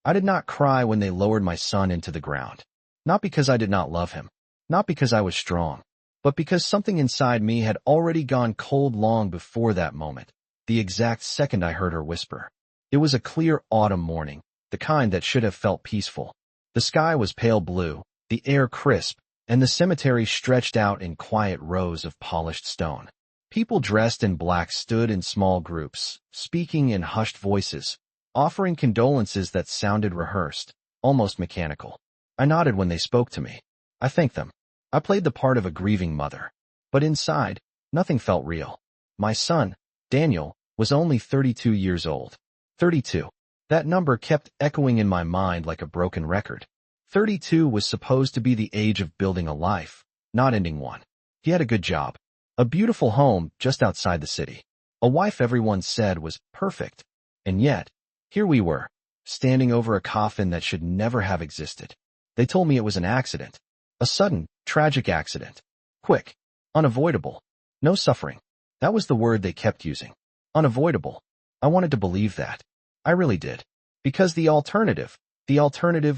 I did not cry when they lowered my son into the ground. Not because I did not love him, not because I was strong, but because something inside me had already gone cold long before that moment, the exact second I heard her whisper. It was a clear autumn morning, the kind that should have felt peaceful. The sky was pale blue, the air crisp, and the cemetery stretched out in quiet rows of polished stone. People dressed in black stood in small groups, speaking in hushed voices, offering condolences that sounded rehearsed, almost mechanical. I nodded when they spoke to me. I thanked them. I played the part of a grieving mother. But inside, nothing felt real. My son, Daniel, was only 32 years old. 32. That number kept echoing in my mind like a broken record. 32 was supposed to be the age of building a life, not ending one. He had a good job. A beautiful home just outside the city. A wife everyone said was perfect. And yet, here we were, standing over a coffin that should never have existed. They told me it was an accident. A sudden, tragic accident. Quick. Unavoidable. No suffering. That was the word they kept using. Unavoidable. I wanted to believe that. I really did. Because the alternative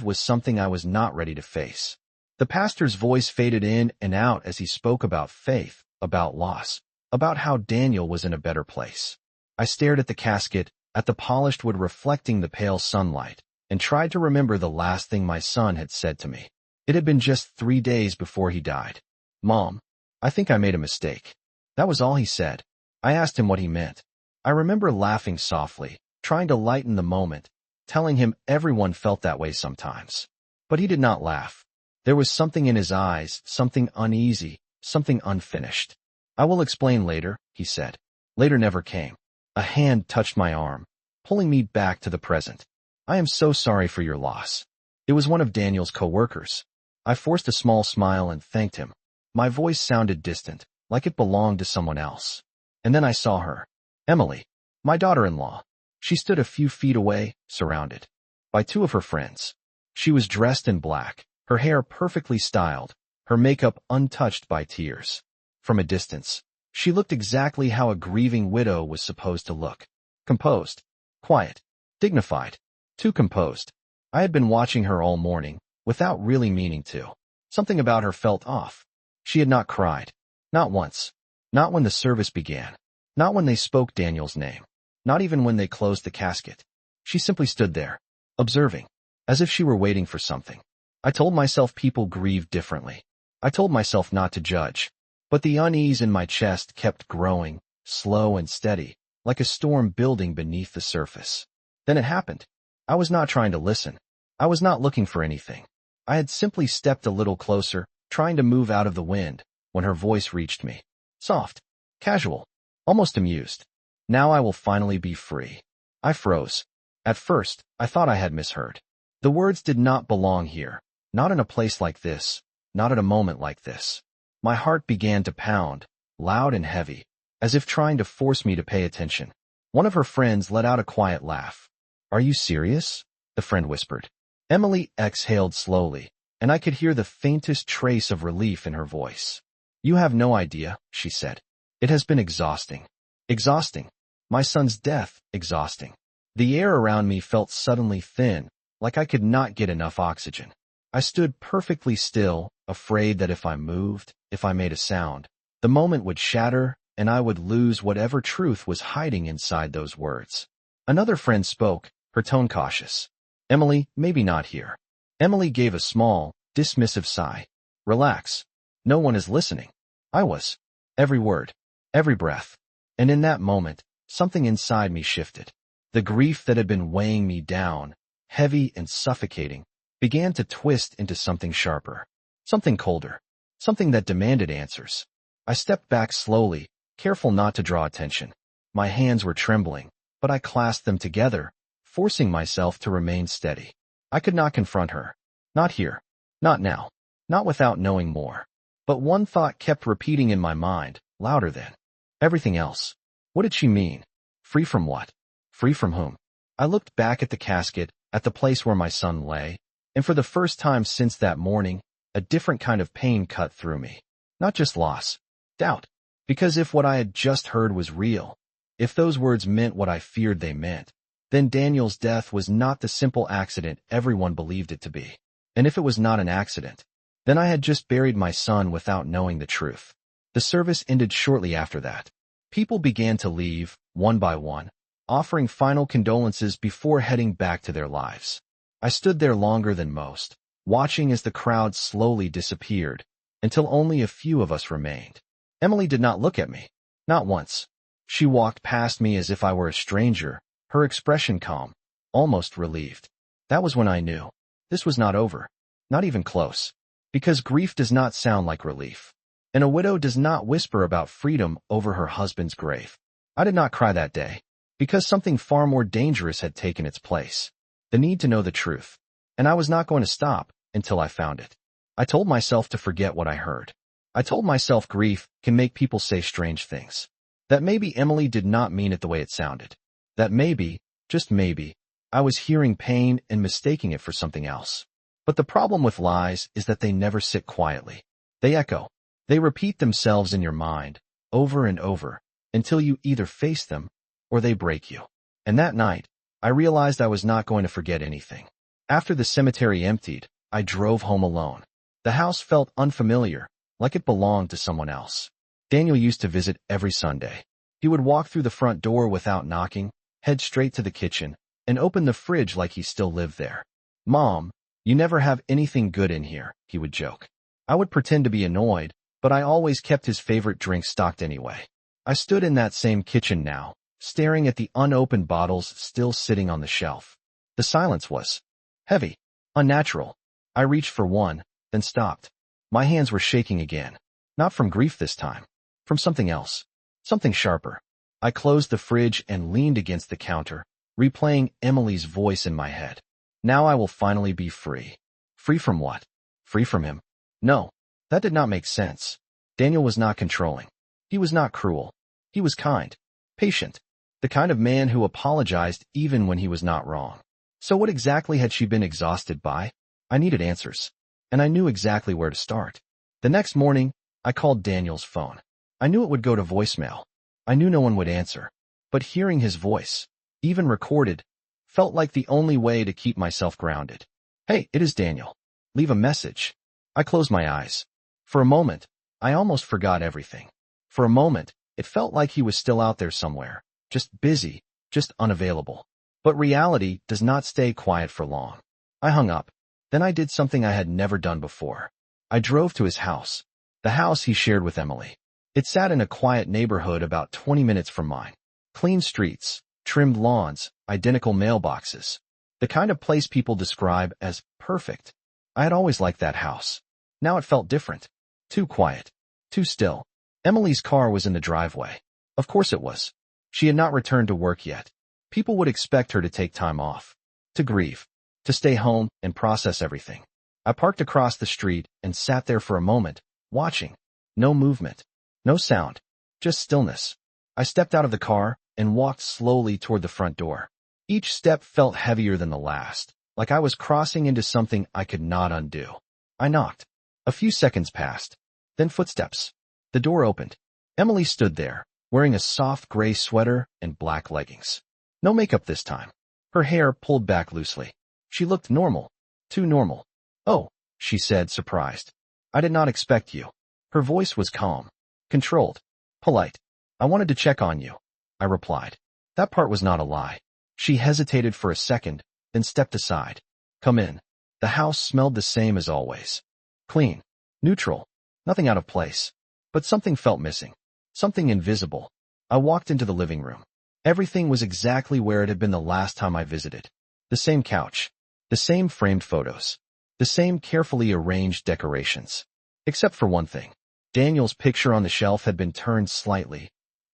was something I was not ready to face. The pastor's voice faded in and out as he spoke about faith, about loss, about how Daniel was in a better place. I stared at the casket, at the polished wood reflecting the pale sunlight, and tried to remember the last thing my son had said to me. It had been just 3 days before he died. "Mom, I think I made a mistake." That was all he said. I asked him what he meant. I remember laughing softly, trying to lighten the moment, telling him everyone felt that way sometimes. But he did not laugh. There was something in his eyes, something uneasy, something unfinished. "I will explain later," he said. Later never came. A hand touched my arm, pulling me back to the present. "I am so sorry for your loss." It was one of Daniel's co-workers. I forced a small smile and thanked him. My voice sounded distant, like it belonged to someone else. And then I saw her. Emily, my daughter-in-law. She stood a few feet away, surrounded by 2 of her friends. She was dressed in black, her hair perfectly styled, her makeup untouched by tears. From a distance, she looked exactly how a grieving widow was supposed to look. Composed, quiet, dignified, too composed. I had been watching her all morning, without really meaning to. Something about her felt off. She had not cried. Not once. Not when the service began. Not when they spoke Daniel's name. Not even when they closed the casket. She simply stood there, observing, as if she were waiting for something. I told myself people grieve differently. I told myself not to judge. But the unease in my chest kept growing, slow and steady, like a storm building beneath the surface. Then it happened. I was not trying to listen. I was not looking for anything. I had simply stepped a little closer, trying to move out of the wind, when her voice reached me. Soft, casual, almost amused. "Now I will finally be free." I froze. At first, I thought I had misheard. The words did not belong here, not in a place like this, not at a moment like this. My heart began to pound, loud and heavy, as if trying to force me to pay attention. One of her friends let out a quiet laugh. "Are you serious?" the friend whispered. Emily exhaled slowly, and I could hear the faintest trace of relief in her voice. "You have no idea," she said. "It has been exhausting. Exhausting. My son's death, exhausting." The air around me felt suddenly thin, like I could not get enough oxygen. I stood perfectly still, afraid that if I moved, if I made a sound, the moment would shatter and I would lose whatever truth was hiding inside those words. Another friend spoke, her tone cautious. "Emily, maybe not here." Emily gave a small, dismissive sigh. "Relax. No one is listening." I was. Every word. Every breath. And in that moment, something inside me shifted. The grief that had been weighing me down, heavy and suffocating, began to twist into something sharper. Something colder. Something that demanded answers. I stepped back slowly, careful not to draw attention. My hands were trembling, but I clasped them together, forcing myself to remain steady. I could not confront her. Not here. Not now. Not without knowing more. But one thought kept repeating in my mind, louder than everything else. What did she mean? Free from what? Free from whom? I looked back at the casket, at the place where my son lay, and for the first time since that morning, a different kind of pain cut through me. Not just loss. Doubt. Because if what I had just heard was real, if those words meant what I feared they meant, then Daniel's death was not the simple accident everyone believed it to be. And if it was not an accident, then I had just buried my son without knowing the truth. The service ended shortly after that. People began to leave, one by one, offering final condolences before heading back to their lives. I stood there longer than most, watching as the crowd slowly disappeared, until only a few of us remained. Emily did not look at me. Not once. She walked past me as if I were a stranger, her expression calm, almost relieved. That was when I knew. This was not over. Not even close. Because grief does not sound like relief. And a widow does not whisper about freedom over her husband's grave. I did not cry that day, because something far more dangerous had taken its place. The need to know the truth. And I was not going to stop until I found it. I told myself to forget what I heard. I told myself grief can make people say strange things. That maybe Emily did not mean it the way it sounded. That maybe, just maybe, I was hearing pain and mistaking it for something else. But the problem with lies is that they never sit quietly. They echo. They repeat themselves in your mind, over and over, until you either face them or they break you. And that night, I realized I was not going to forget anything. After the cemetery emptied, I drove home alone. The house felt unfamiliar, like it belonged to someone else. Daniel used to visit every Sunday. He would walk through the front door without knocking, head straight to the kitchen, and open the fridge like he still lived there. "Mom, you never have anything good in here," he would joke. I would pretend to be annoyed, but I always kept his favorite drink stocked anyway. I stood in that same kitchen now, staring at the unopened bottles still sitting on the shelf. The silence was heavy, unnatural. I reached for one, then stopped. My hands were shaking again. Not from grief this time. From something else. Something sharper. I closed the fridge and leaned against the counter, replaying Emily's voice in my head. Now I will finally be free. Free from what? Free from him? No, that did not make sense. Daniel was not controlling. He was not cruel. He was kind, patient, the kind of man who apologized even when he was not wrong. So what exactly had she been exhausted by? I needed answers, and I knew exactly where to start. The next morning, I called Daniel's phone. I knew it would go to voicemail. I knew no one would answer. But hearing his voice, even recorded, felt like the only way to keep myself grounded. "Hey, it is Daniel. Leave a message." I closed my eyes. For a moment, I almost forgot everything. For a moment, it felt like he was still out there somewhere, just busy, just unavailable. But reality does not stay quiet for long. I hung up. Then I did something I had never done before. I drove to his house, the house he shared with Emily. It sat in a quiet neighborhood about 20 minutes from mine. Clean streets, trimmed lawns, identical mailboxes. The kind of place people describe as perfect. I had always liked that house. Now it felt different. Too quiet. Too still. Emily's car was in the driveway. Of course it was. She had not returned to work yet. People would expect her to take time off. To grieve. To stay home and process everything. I parked across the street and sat there for a moment, watching. No movement. No sound. Just stillness. I stepped out of the car and walked slowly toward the front door. Each step felt heavier than the last, like I was crossing into something I could not undo. I knocked. A few seconds passed. Then footsteps. The door opened. Emily stood there, wearing a soft gray sweater and black leggings. No makeup this time. Her hair pulled back loosely. She looked normal. Too normal. "Oh," she said, surprised. "I did not expect you." Her voice was calm, controlled, polite. "I wanted to check on you," I replied. That part was not a lie. She hesitated for a second, then stepped aside. "Come in." The house smelled the same as always. Clean. Neutral. Nothing out of place. But something felt missing. Something invisible. I walked into the living room. Everything was exactly where it had been the last time I visited. The same couch. The same framed photos. The same carefully arranged decorations. Except for one thing. Daniel's picture on the shelf had been turned slightly,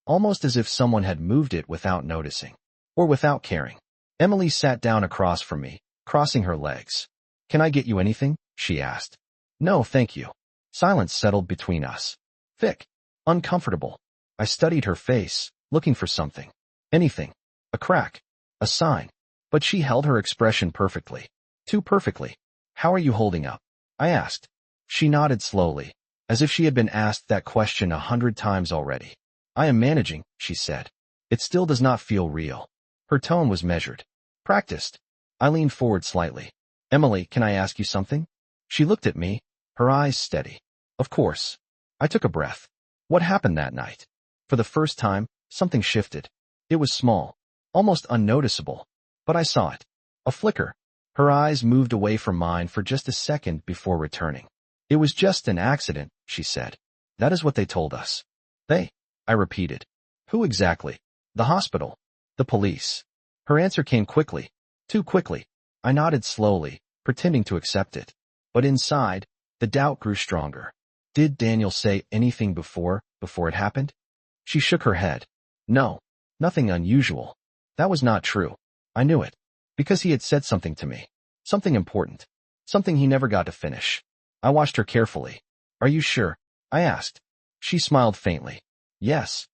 almost as if someone had moved it without noticing. Or without caring. Emily sat down across from me, crossing her legs. "Can I get you anything?" she asked. "No, thank you." Silence settled between us. Thick. Uncomfortable. I studied her face, looking for something. Anything. A crack. A sign. But she held her expression perfectly. Too perfectly. "How are you holding up?" I asked. She nodded slowly, as if she had been asked that question 100 times already. "I am managing," she said. "It still does not feel real." Her tone was measured. Practiced. I leaned forward slightly. Emily, can I ask you something? She looked at me, her eyes steady. Of course. I took a breath. What happened that night? For the first time, something shifted. It was small, almost unnoticeable, but I saw it. A flicker. Her eyes moved away from mine for just a second before returning. It was just an accident, she said. That is what they told us. They? I repeated. Who exactly? The hospital. The police. Her answer came quickly. Too quickly. I nodded slowly, pretending to accept it. But inside, the doubt grew stronger. Did Daniel say anything before it happened? She shook her head. No, nothing unusual. That was not true. I knew it. Because he had said something to me. Something important. Something he never got to finish. I watched her carefully. Are you sure? I asked. She smiled faintly. Yes.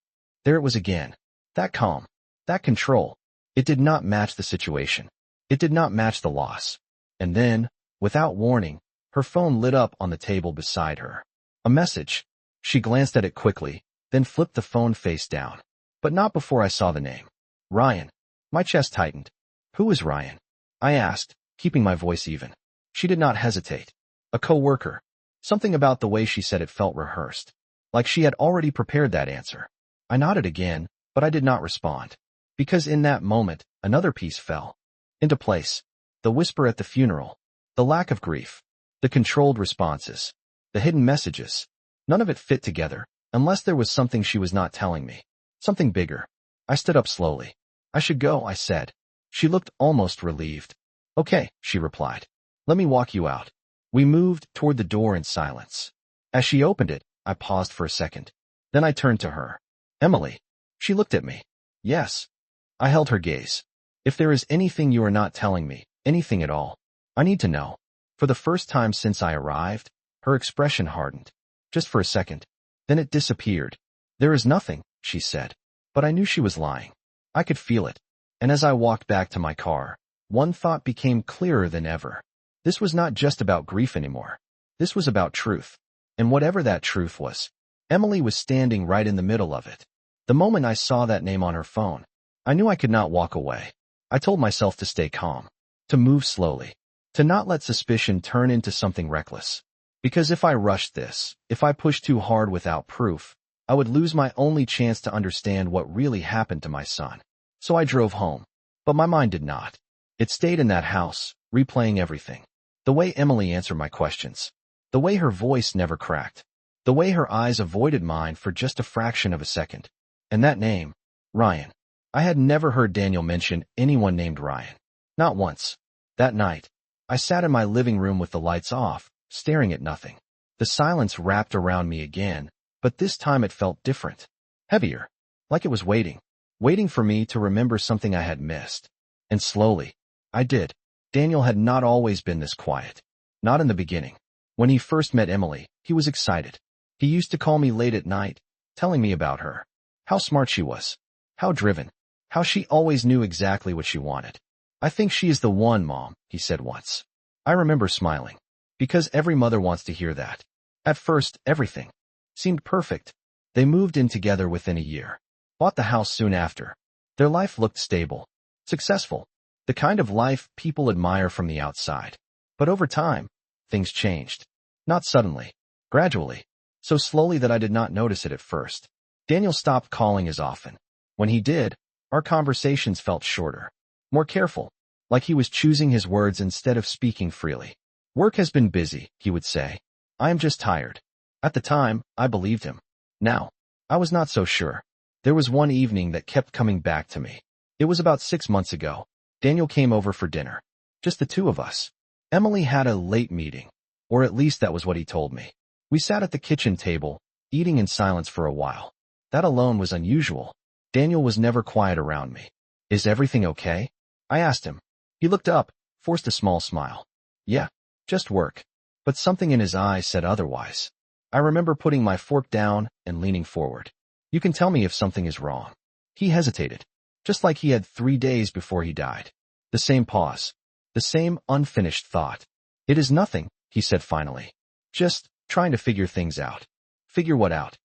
There it was again. That calm. That control. It did not match the situation. It did not match the loss. And then, without warning, her phone lit up on the table beside her. A message. She glanced at it quickly, then flipped the phone face down. But not before I saw the name. Ryan. My chest tightened. Who is Ryan? I asked, keeping my voice even. She did not hesitate. A co-worker. Something about the way she said it felt rehearsed. Like she had already prepared that answer. I nodded again, but I did not respond. Because in that moment, another piece fell into place. The whisper at the funeral. The lack of grief. The controlled responses. The hidden messages. None of it fit together, unless there was something she was not telling me. Something bigger. I stood up slowly. I should go, I said. She looked almost relieved. Okay, she replied. Let me walk you out. We moved toward the door in silence. As she opened it, I paused for a second. Then I turned to her. Emily. She looked at me. Yes. I held her gaze. If there is anything you are not telling me, anything at all, I need to know. For the first time since I arrived, her expression hardened. Just for a second. Then it disappeared. There is nothing, she said. But I knew she was lying. I could feel it. And as I walked back to my car, one thought became clearer than ever. This was not just about grief anymore. This was about truth. And whatever that truth was, Emily was standing right in the middle of it. The moment I saw that name on her phone, I knew I could not walk away. I told myself to stay calm, to move slowly, to not let suspicion turn into something reckless. Because if I rushed this, if I pushed too hard without proof, I would lose my only chance to understand what really happened to my son. So I drove home. But my mind did not. It stayed in that house, replaying everything. The way Emily answered my questions. The way her voice never cracked. The way her eyes avoided mine for just a fraction of a second. And that name, Ryan. I had never heard Daniel mention anyone named Ryan. Not once. That night, I sat in my living room with the lights off, staring at nothing. The silence wrapped around me again, but this time it felt different. Heavier. Like it was waiting. Waiting for me to remember something I had missed. And slowly, I did. Daniel had not always been this quiet. Not in the beginning. When he first met Emily, he was excited. He used to call me late at night, telling me about her. How smart she was. How driven. How she always knew exactly what she wanted. I think she is the one, Mom, he said once. I remember smiling. Because every mother wants to hear that. At first, everything seemed perfect. They moved in together within a year. Bought the house soon after. Their life looked stable. Successful. The kind of life people admire from the outside. But over time, things changed. Not suddenly. Gradually. So slowly that I did not notice it at first. Daniel stopped calling as often. When he did, our conversations felt shorter. More careful. Like he was choosing his words instead of speaking freely. Work has been busy, he would say. I am just tired. At the time, I believed him. Now, I was not so sure. There was one evening that kept coming back to me. It was about 6 months ago. Daniel came over for dinner. Just the two of us. Emily had a late meeting. Or at least that was what he told me. We sat at the kitchen table, eating in silence for a while. That alone was unusual. Daniel was never quiet around me. Is everything okay? I asked him. He looked up, forced a small smile. Yeah, just work. But something in his eyes said otherwise. I remember putting my fork down and leaning forward. You can tell me if something is wrong. He hesitated. Just like he had 3 days before he died. The same pause. The same unfinished thought. It is nothing, he said finally. Just trying to figure things out. Figure what out?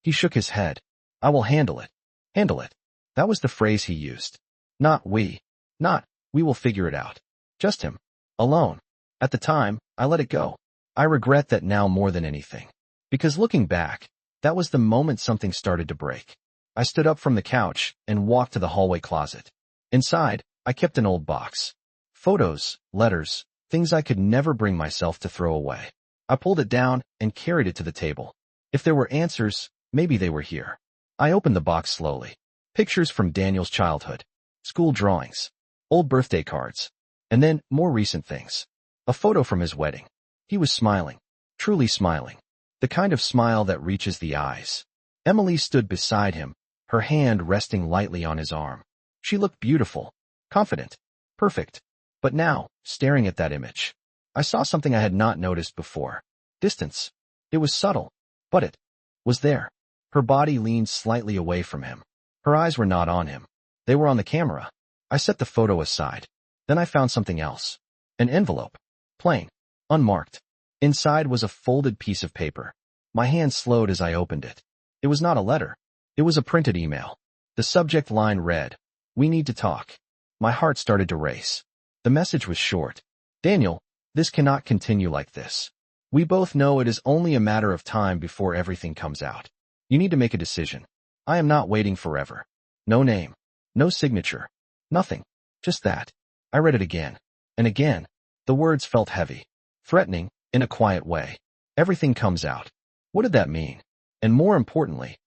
He shook his head. I will handle it. Handle it. That was the phrase he used. Not we. Not We will figure it out. Just him. Alone. At the time, I let it go. I regret that now more than anything. Because looking back, that was the moment something started to break. I stood up from the couch and walked to the hallway closet. Inside, I kept an old box. Photos, letters, things I could never bring myself to throw away. I pulled it down and carried it to the table. If there were answers, maybe they were here. I opened the box slowly. Pictures from Daniel's childhood. School drawings. Old birthday cards. And then more recent things. A photo from his wedding. He was smiling. Truly smiling. The kind of smile that reaches the eyes. Emily stood beside him, her hand resting lightly on his arm. She looked beautiful, confident, perfect. But now, staring at that image, I saw something I had not noticed before. Distance. It was subtle, but it was there. Her body leaned slightly away from him. Her eyes were not on him. They were on the camera. I set the photo aside. Then I found something else. An envelope. Plain. Unmarked. Inside was a folded piece of paper. My hand slowed as I opened it. It was not a letter. It was a printed email. The subject line read, "We need to talk." My heart started to race. The message was short. "Daniel, this cannot continue like this. We both know it is only a matter of time before everything comes out. You need to make a decision. I am not waiting forever." No name. No signature. Nothing. Just that. I read it again. And again. The words felt heavy. Threatening, in a quiet way. Everything comes out. What did that mean? And more importantly,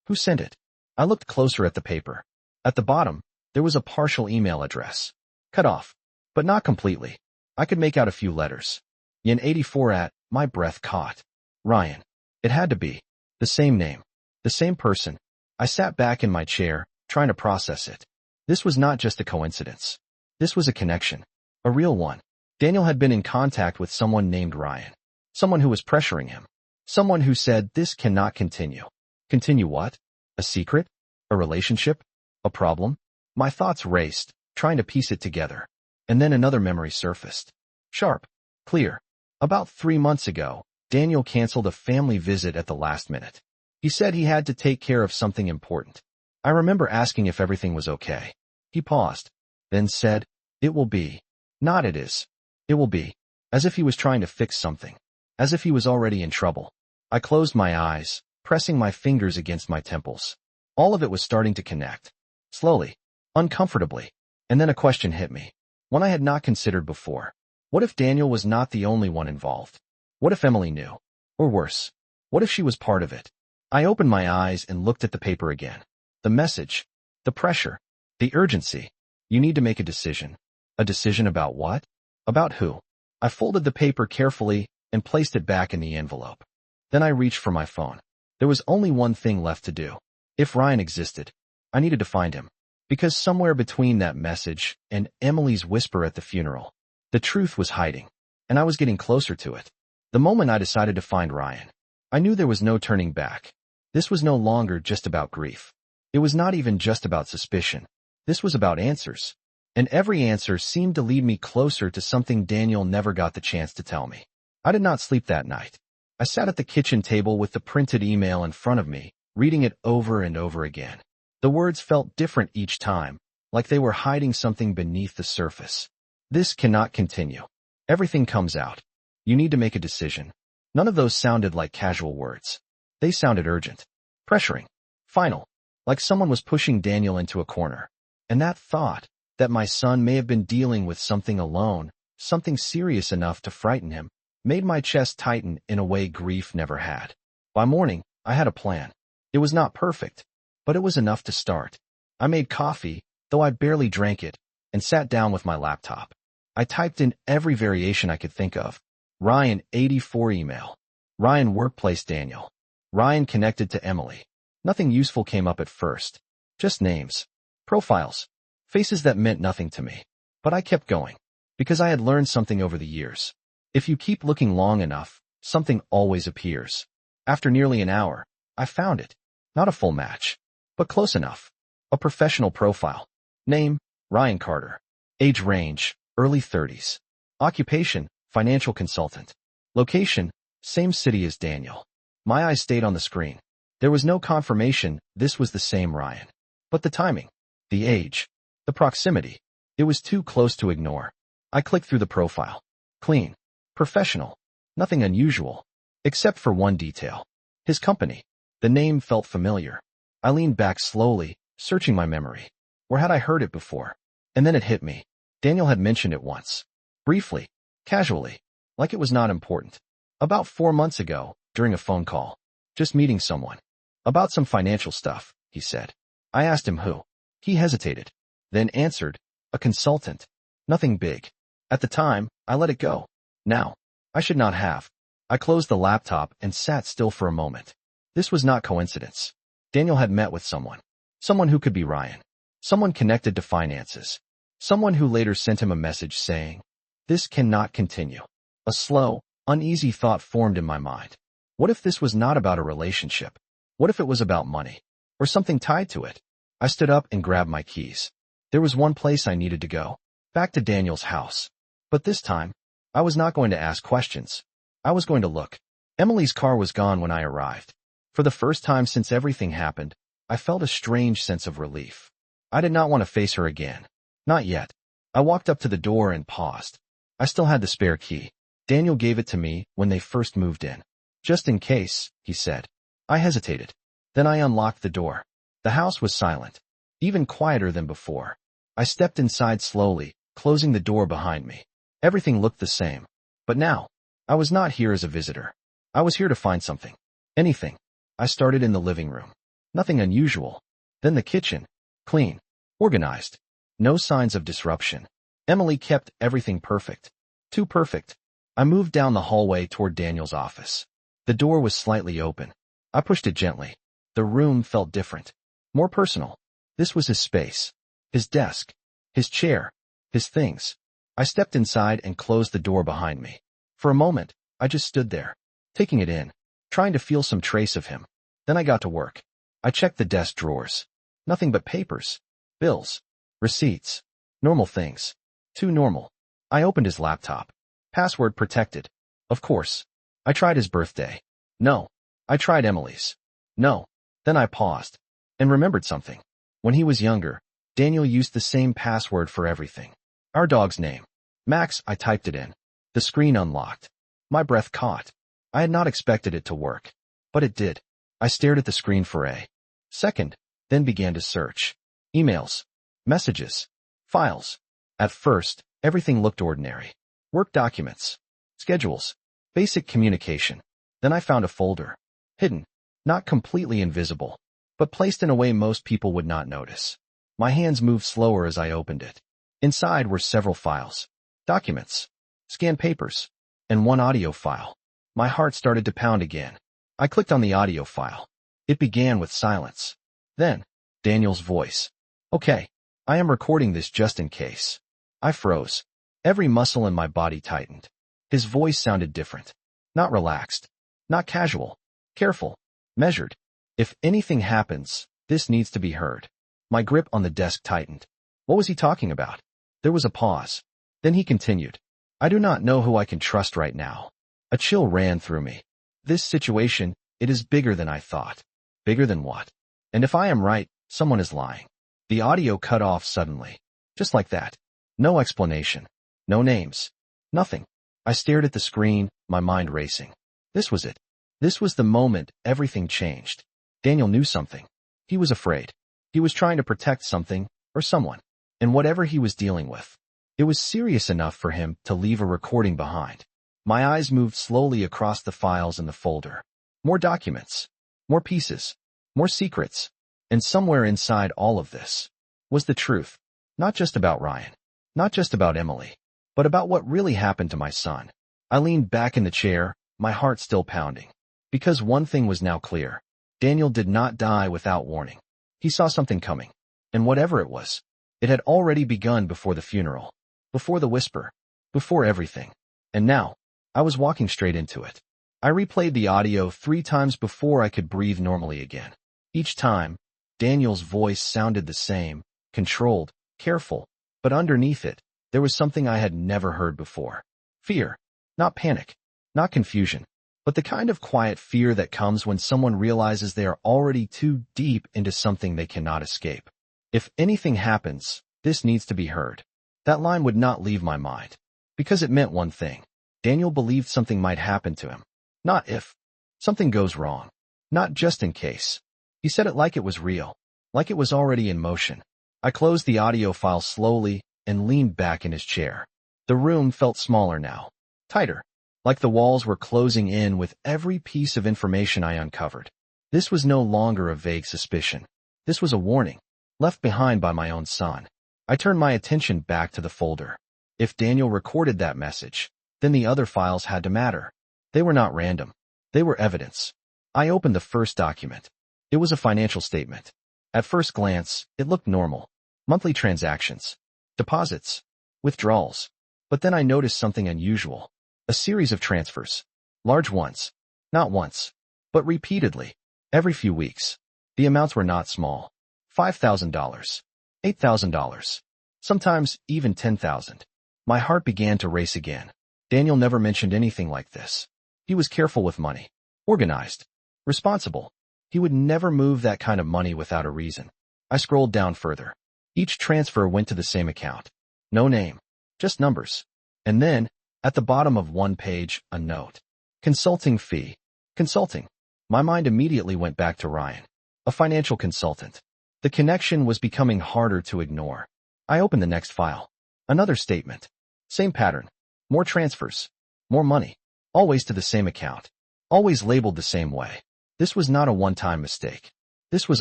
who sent it? I looked closer at the paper. At the bottom, there was a partial email address. Cut off. But not completely. I could make out a few letters. Yin 84 at, my breath caught. Ryan. It had to be. The same name. The same person. I sat back in my chair, trying to process it. This was not just a coincidence. This was a connection. A real one. Daniel had been in contact with someone named Ryan. Someone who was pressuring him. Someone who said, "This cannot continue." Continue what? A secret? A relationship? A problem? My thoughts raced, trying to piece it together. And then another memory surfaced. Sharp. Clear. About 3 months ago, Daniel canceled a family visit at the last minute. He said he had to take care of something important. I remember asking if everything was okay. He paused, then said, "It will be." Not "it is." It will be. As if he was trying to fix something. As if he was already in trouble. I closed my eyes, pressing my fingers against my temples. All of it was starting to connect. Slowly. Uncomfortably. And then a question hit me. One I had not considered before. What if Daniel was not the only one involved? What if Emily knew? Or worse, what if she was part of it? I opened my eyes and looked at the paper again. The message. The pressure. The urgency. You need to make a decision. A decision about what? About who? I folded the paper carefully and placed it back in the envelope. Then I reached for my phone. There was only one thing left to do. If Ryan existed, I needed to find him. Because somewhere between that message and Emily's whisper at the funeral, the truth was hiding, and I was getting closer to it. The moment I decided to find Ryan, I knew there was no turning back. This was no longer just about grief. It was not even just about suspicion. This was about answers. And every answer seemed to lead me closer to something Daniel never got the chance to tell me. I did not sleep that night. I sat at the kitchen table with the printed email in front of me, reading it over and over again. The words felt different each time, like they were hiding something beneath the surface. This cannot continue. Everything comes out. You need to make a decision. None of those sounded like casual words. They sounded urgent, pressuring, final, like someone was pushing Daniel into a corner. And that thought, that my son may have been dealing with something alone, something serious enough to frighten him, made my chest tighten in a way grief never had. By morning, I had a plan. It was not perfect, but it was enough to start. I made coffee, though I barely drank it, and sat down with my laptop. I typed in every variation I could think of. Ryan 84 email. Ryan workplace Daniel. Ryan connected to Emily. Nothing useful came up at first. Just names. Profiles. Faces that meant nothing to me. But I kept going. Because I had learned something over the years. If you keep looking long enough, something always appears. After nearly an hour, I found it. Not a full match, but close enough. A professional profile. Name, Ryan Carter. Age range, early 30s. Occupation, financial consultant. Location, same city as Daniel. My eyes stayed on the screen. There was no confirmation this was the same Ryan. But the timing, the age, the proximity. It was too close to ignore. I clicked through the profile. Clean. Professional. Nothing unusual. Except for one detail. His company. The name felt familiar. I leaned back slowly, searching my memory. Where had I heard it before? And then it hit me. Daniel had mentioned it once. Briefly. Casually. Like it was not important. About 4 months ago, during a phone call. Just meeting someone. About some financial stuff, he said. I asked him who. He hesitated. Then answered, a consultant. Nothing big. At the time, I let it go. Now, I should not have. I closed the laptop and sat still for a moment. This was not coincidence. Daniel had met with someone. Someone who could be Ryan. Someone connected to finances. Someone who later sent him a message saying, this cannot continue. A slow, uneasy thought formed in my mind. What if this was not about a relationship? What if it was about money? Or something tied to it? I stood up and grabbed my keys. There was one place I needed to go. Back to Daniel's house. But this time, I was not going to ask questions. I was going to look. Emily's car was gone when I arrived. For the first time since everything happened, I felt a strange sense of relief. I did not want to face her again. Not yet. I walked up to the door and paused. I still had the spare key. Daniel gave it to me when they first moved in. Just in case, he said. I hesitated. Then I unlocked the door. The house was silent. Even quieter than before. I stepped inside slowly, closing the door behind me. Everything looked the same. But now, I was not here as a visitor. I was here to find something. Anything. I started in the living room. Nothing unusual. Then the kitchen. Clean. Organized. No signs of disruption. Emily kept everything perfect. Too perfect. I moved down the hallway toward Daniel's office. The door was slightly open. I pushed it gently. The room felt different. More personal. This was his space. His desk. His chair. His things. I stepped inside and closed the door behind me. For a moment, I just stood there, taking it in, trying to feel some trace of him. Then I got to work. I checked the desk drawers. Nothing but papers. Bills. Receipts. Normal things. Too normal. I opened his laptop. Password protected. Of course. I tried his birthday. No. I tried Emily's. No. Then I paused. And remembered something. When he was younger, Daniel used the same password for everything. Our dog's name. Max, I typed it in. The screen unlocked. My breath caught. I had not expected it to work. But it did. I stared at the screen for a second, then began to search. Emails. Messages. Files. At first, everything looked ordinary. Work documents. Schedules. Basic communication. Then I found a folder. Hidden. Not completely invisible, but placed in a way most people would not notice. My hands moved slower as I opened it. Inside were several files. Documents. Scanned papers. And one audio file. My heart started to pound again. I clicked on the audio file. It began with silence. Then, Daniel's voice. Okay. I am recording this just in case. I froze. Every muscle in my body tightened. His voice sounded different. Not relaxed. Not casual. Careful. Measured. If anything happens, this needs to be heard. My grip on the desk tightened. What was he talking about? There was a pause. Then he continued. I do not know who I can trust right now. A chill ran through me. This situation, it is bigger than I thought. Bigger than what? And if I am right, someone is lying. The audio cut off suddenly. Just like that. No explanation. No names. Nothing. I stared at the screen, my mind racing. This was it. This was the moment everything changed. Daniel knew something. He was afraid. He was trying to protect something, or someone. And whatever he was dealing with, it was serious enough for him to leave a recording behind. My eyes moved slowly across the files in the folder. More documents. More pieces. More secrets. And somewhere inside all of this was the truth. Not just about Ryan. Not just about Emily. But about what really happened to my son. I leaned back in the chair, my heart still pounding. Because one thing was now clear. Daniel did not die without warning. He saw something coming. And whatever it was, it had already begun before the funeral. Before the whisper. Before everything. And now, I was walking straight into it. I replayed the audio 3 times before I could breathe normally again. Each time, Daniel's voice sounded the same, controlled, careful, but underneath it, there was something I had never heard before. Fear. Not panic. Not confusion. But the kind of quiet fear that comes when someone realizes they are already too deep into something they cannot escape. If anything happens, this needs to be heard. That line would not leave my mind. Because it meant one thing. Daniel believed something might happen to him. Not if. Something goes wrong. Not just in case. He said it like it was real. Like it was already in motion. I closed the audio file slowly and leaned back in his chair. The room felt smaller now. Tighter. Like the walls were closing in with every piece of information I uncovered. This was no longer a vague suspicion. This was a warning. Left behind by my own son. I turned my attention back to the folder. If Daniel recorded that message, then the other files had to matter. They were not random. They were evidence. I opened the first document. It was a financial statement. At first glance, it looked normal. Monthly transactions. Deposits. Withdrawals. But then I noticed something unusual. A series of transfers. Large ones. Not once, but repeatedly. Every few weeks. The amounts were not small. $5,000. $8,000. Sometimes even $10,000. My heart began to race again. Daniel never mentioned anything like this. He was careful with money. Organized. Responsible. He would never move that kind of money without a reason. I scrolled down further. Each transfer went to the same account. No name. Just numbers. And then, at the bottom of one page, a note. Consulting fee. Consulting. My mind immediately went back to Ryan. A financial consultant. The connection was becoming harder to ignore. I opened the next file. Another statement. Same pattern. More transfers. More money. Always to the same account. Always labeled the same way. This was not a one-time mistake. This was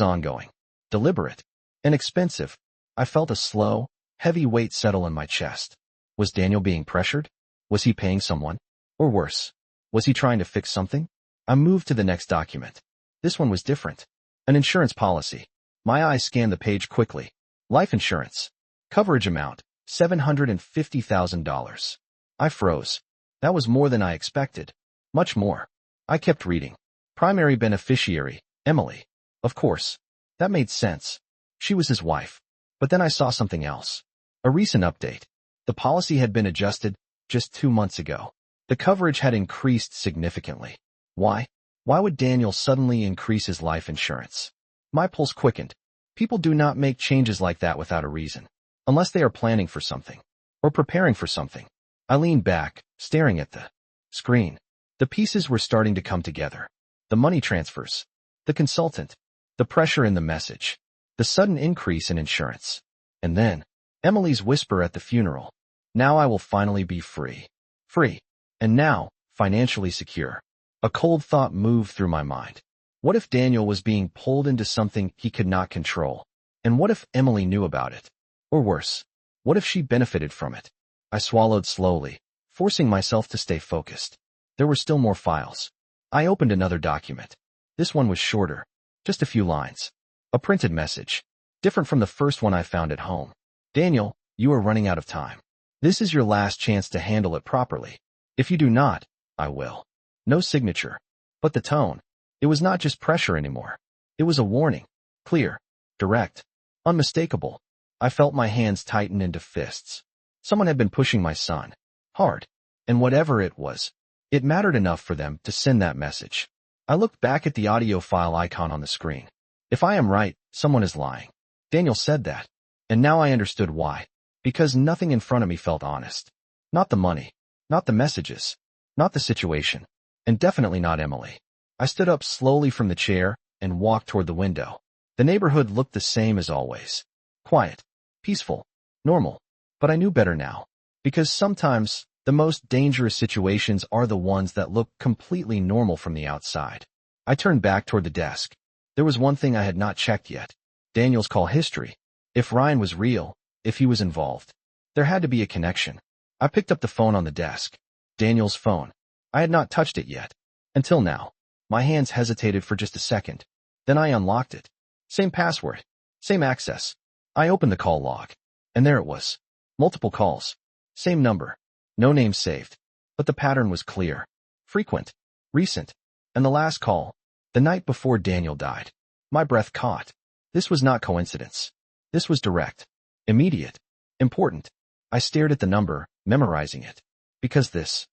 ongoing. Deliberate. And expensive. I felt a slow, heavy weight settle in my chest. Was Daniel being pressured? Was he paying someone? Or worse, was he trying to fix something? I moved to the next document. This one was different. An insurance policy. My eyes scanned the page quickly. Life insurance. Coverage amount, $750,000. I froze. That was more than I expected. Much more. I kept reading. Primary beneficiary, Emily. Of course. That made sense. She was his wife. But then I saw something else. A recent update. The policy had been adjusted just 2 months ago. The coverage had increased significantly. Why? Why would Daniel suddenly increase his life insurance? My pulse quickened. People do not make changes like that without a reason. Unless they are planning for something. Or preparing for something. I leaned back, staring at the screen. The pieces were starting to come together. The money transfers. The consultant. The pressure in the message. The sudden increase in insurance. And then, Emily's whisper at the funeral. Now I will finally be free. Free. And now, financially secure. A cold thought moved through my mind. What if Daniel was being pulled into something he could not control? And what if Emily knew about it? Or worse, what if she benefited from it? I swallowed slowly, forcing myself to stay focused. There were still more files. I opened another document. This one was shorter. Just a few lines. A printed message. Different from the first one I found at home. Daniel, you are running out of time. This is your last chance to handle it properly. If you do not, I will. No signature. But the tone. It was not just pressure anymore. It was a warning. Clear. Direct. Unmistakable. I felt my hands tighten into fists. Someone had been pushing my son. Hard. And whatever it was, it mattered enough for them to send that message. I looked back at the audio file icon on the screen. If I am right, someone is lying. Daniel said that. And now I understood why. Because nothing in front of me felt honest. Not the money. Not the messages. Not the situation. And definitely not Emily. I stood up slowly from the chair and walked toward the window. The neighborhood looked the same as always. Quiet. Peaceful. Normal. But I knew better now. Because sometimes, the most dangerous situations are the ones that look completely normal from the outside. I turned back toward the desk. There was one thing I had not checked yet. Daniel's call history. If Ryan was real, if he was involved, there had to be a connection. I picked up the phone on the desk. Daniel's phone. I had not touched it yet. Until now. My hands hesitated for just a second. Then I unlocked it. Same password. Same access. I opened the call log. And there it was. Multiple calls. Same number. No name saved. But the pattern was clear. Frequent. Recent. And the last call. The night before Daniel died. My breath caught. This was not coincidence. This was direct. Immediate. Important. I stared at the number, memorizing it. Because this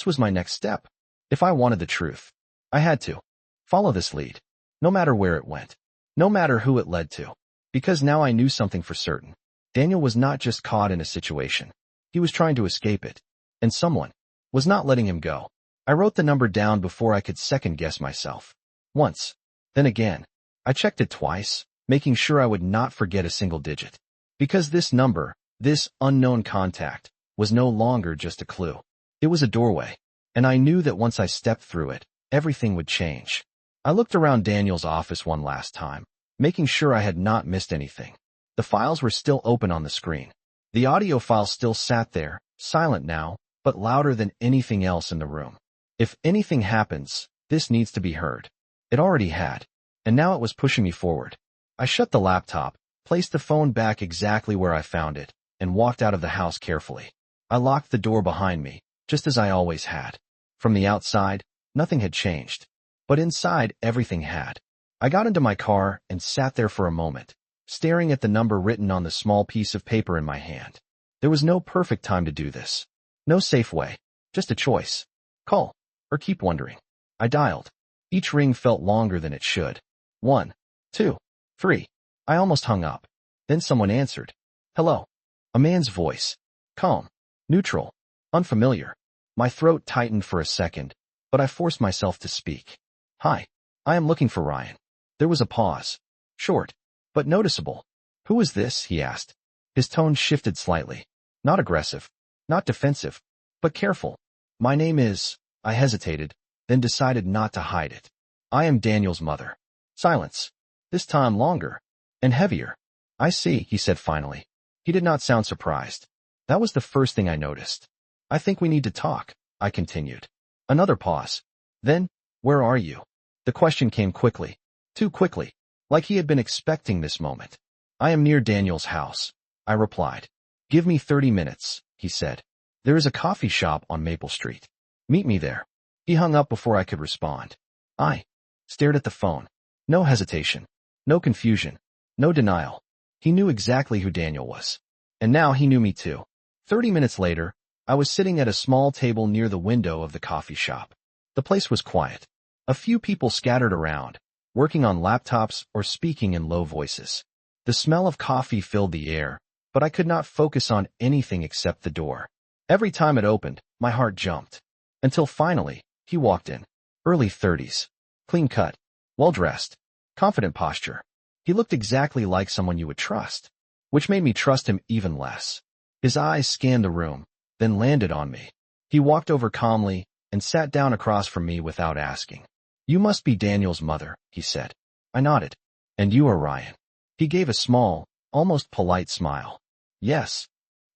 was my next step. If I wanted the truth, I had to follow this lead. No matter where it went. No matter who it led to. Because now I knew something for certain. Daniel was not just caught in a situation. He was trying to escape it. And someone was not letting him go. I wrote the number down before I could second-guess myself. Once. Then again. I checked it twice, making sure I would not forget a single digit. Because this number, this unknown contact, was no longer just a clue. It was a doorway. And I knew that once I stepped through it, everything would change. I looked around Daniel's office one last time, making sure I had not missed anything. The files were still open on the screen. The audio file still sat there, silent now, but louder than anything else in the room. If anything happens, this needs to be heard. It already had, and now it was pushing me forward. I shut the laptop, placed the phone back exactly where I found it, and walked out of the house carefully. I locked the door behind me, just as I always had. From the outside, nothing had changed. But inside, everything had. I got into my car and sat there for a moment, staring at the number written on the small piece of paper in my hand. There was no perfect time to do this. No safe way. Just a choice. Call. Or keep wondering. I dialed. Each ring felt longer than it should. 1, 2, 3. I almost hung up. Then someone answered. Hello. A man's voice. Calm. Neutral. Unfamiliar. My throat tightened for a second, but I forced myself to speak. Hi. I am looking for Ryan. There was a pause. Short, but noticeable. Who is this? He asked. His tone shifted slightly. Not aggressive. Not defensive. But careful. My name is... I hesitated, then decided not to hide it. I am Daniel's mother. Silence. This time longer. And heavier. I see, he said finally. He did not sound surprised. That was the first thing I noticed. I think we need to talk, I continued. Another pause. Then, where are you? The question came quickly. Too quickly. Like he had been expecting this moment. I am near Daniel's house, I replied. Give me 30 minutes, he said. There is a coffee shop on Maple Street. Meet me there. He hung up before I could respond. I stared at the phone. No hesitation. No confusion. No denial. He knew exactly who Daniel was. And now he knew me too. 30 minutes later, I was sitting at a small table near the window of the coffee shop. The place was quiet. A few people scattered around, working on laptops or speaking in low voices. The smell of coffee filled the air, but I could not focus on anything except the door. Every time it opened, my heart jumped. Until finally, he walked in. Early 30s. Clean cut. Well-dressed. Confident posture. He looked exactly like someone you would trust, which made me trust him even less. His eyes scanned the room, then landed on me. He walked over calmly and sat down across from me without asking. You must be Daniel's mother, he said. I nodded. And you are Ryan. He gave a small, almost polite smile. Yes.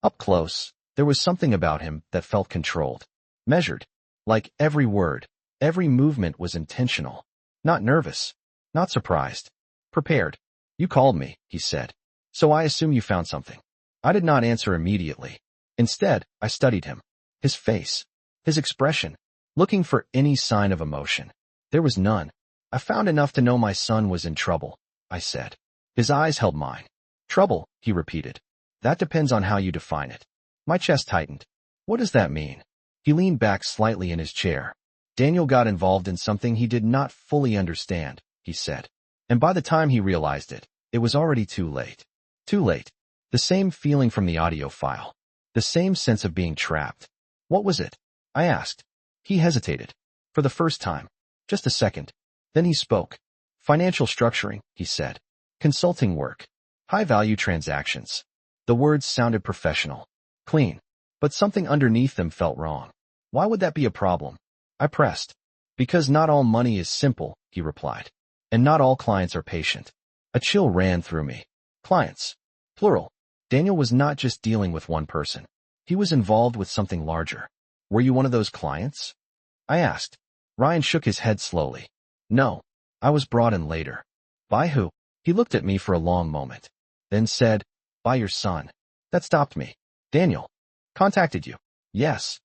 Up close, there was something about him that felt controlled. Measured. Like every word, every movement was intentional. Not nervous. Not surprised. Prepared. You called me, he said. So I assume you found something. I did not answer immediately. Instead, I studied him. His face. His expression. Looking for any sign of emotion. There was none. I found enough to know my son was in trouble, I said. His eyes held mine. Trouble, he repeated. That depends on how you define it. My chest tightened. What does that mean? He leaned back slightly in his chair. Daniel got involved in something he did not fully understand, he said. And by the time he realized it, it was already too late. Too late. The same feeling from the audio file. The same sense of being trapped. What was it? I asked. He hesitated. For the first time. Just a second. Then he spoke. Financial structuring, he said. Consulting work. High-value transactions. The words sounded professional. Clean. But something underneath them felt wrong. Why would that be a problem? I pressed. Because not all money is simple, he replied. And not all clients are patient. A chill ran through me. Clients. Plural. Daniel was not just dealing with one person. He was involved with something larger. Were you one of those clients? I asked. Ryan shook his head slowly. No. I was brought in later. By who? He looked at me for a long moment. Then said, by your son. That stopped me. Daniel. Contacted you. Yes.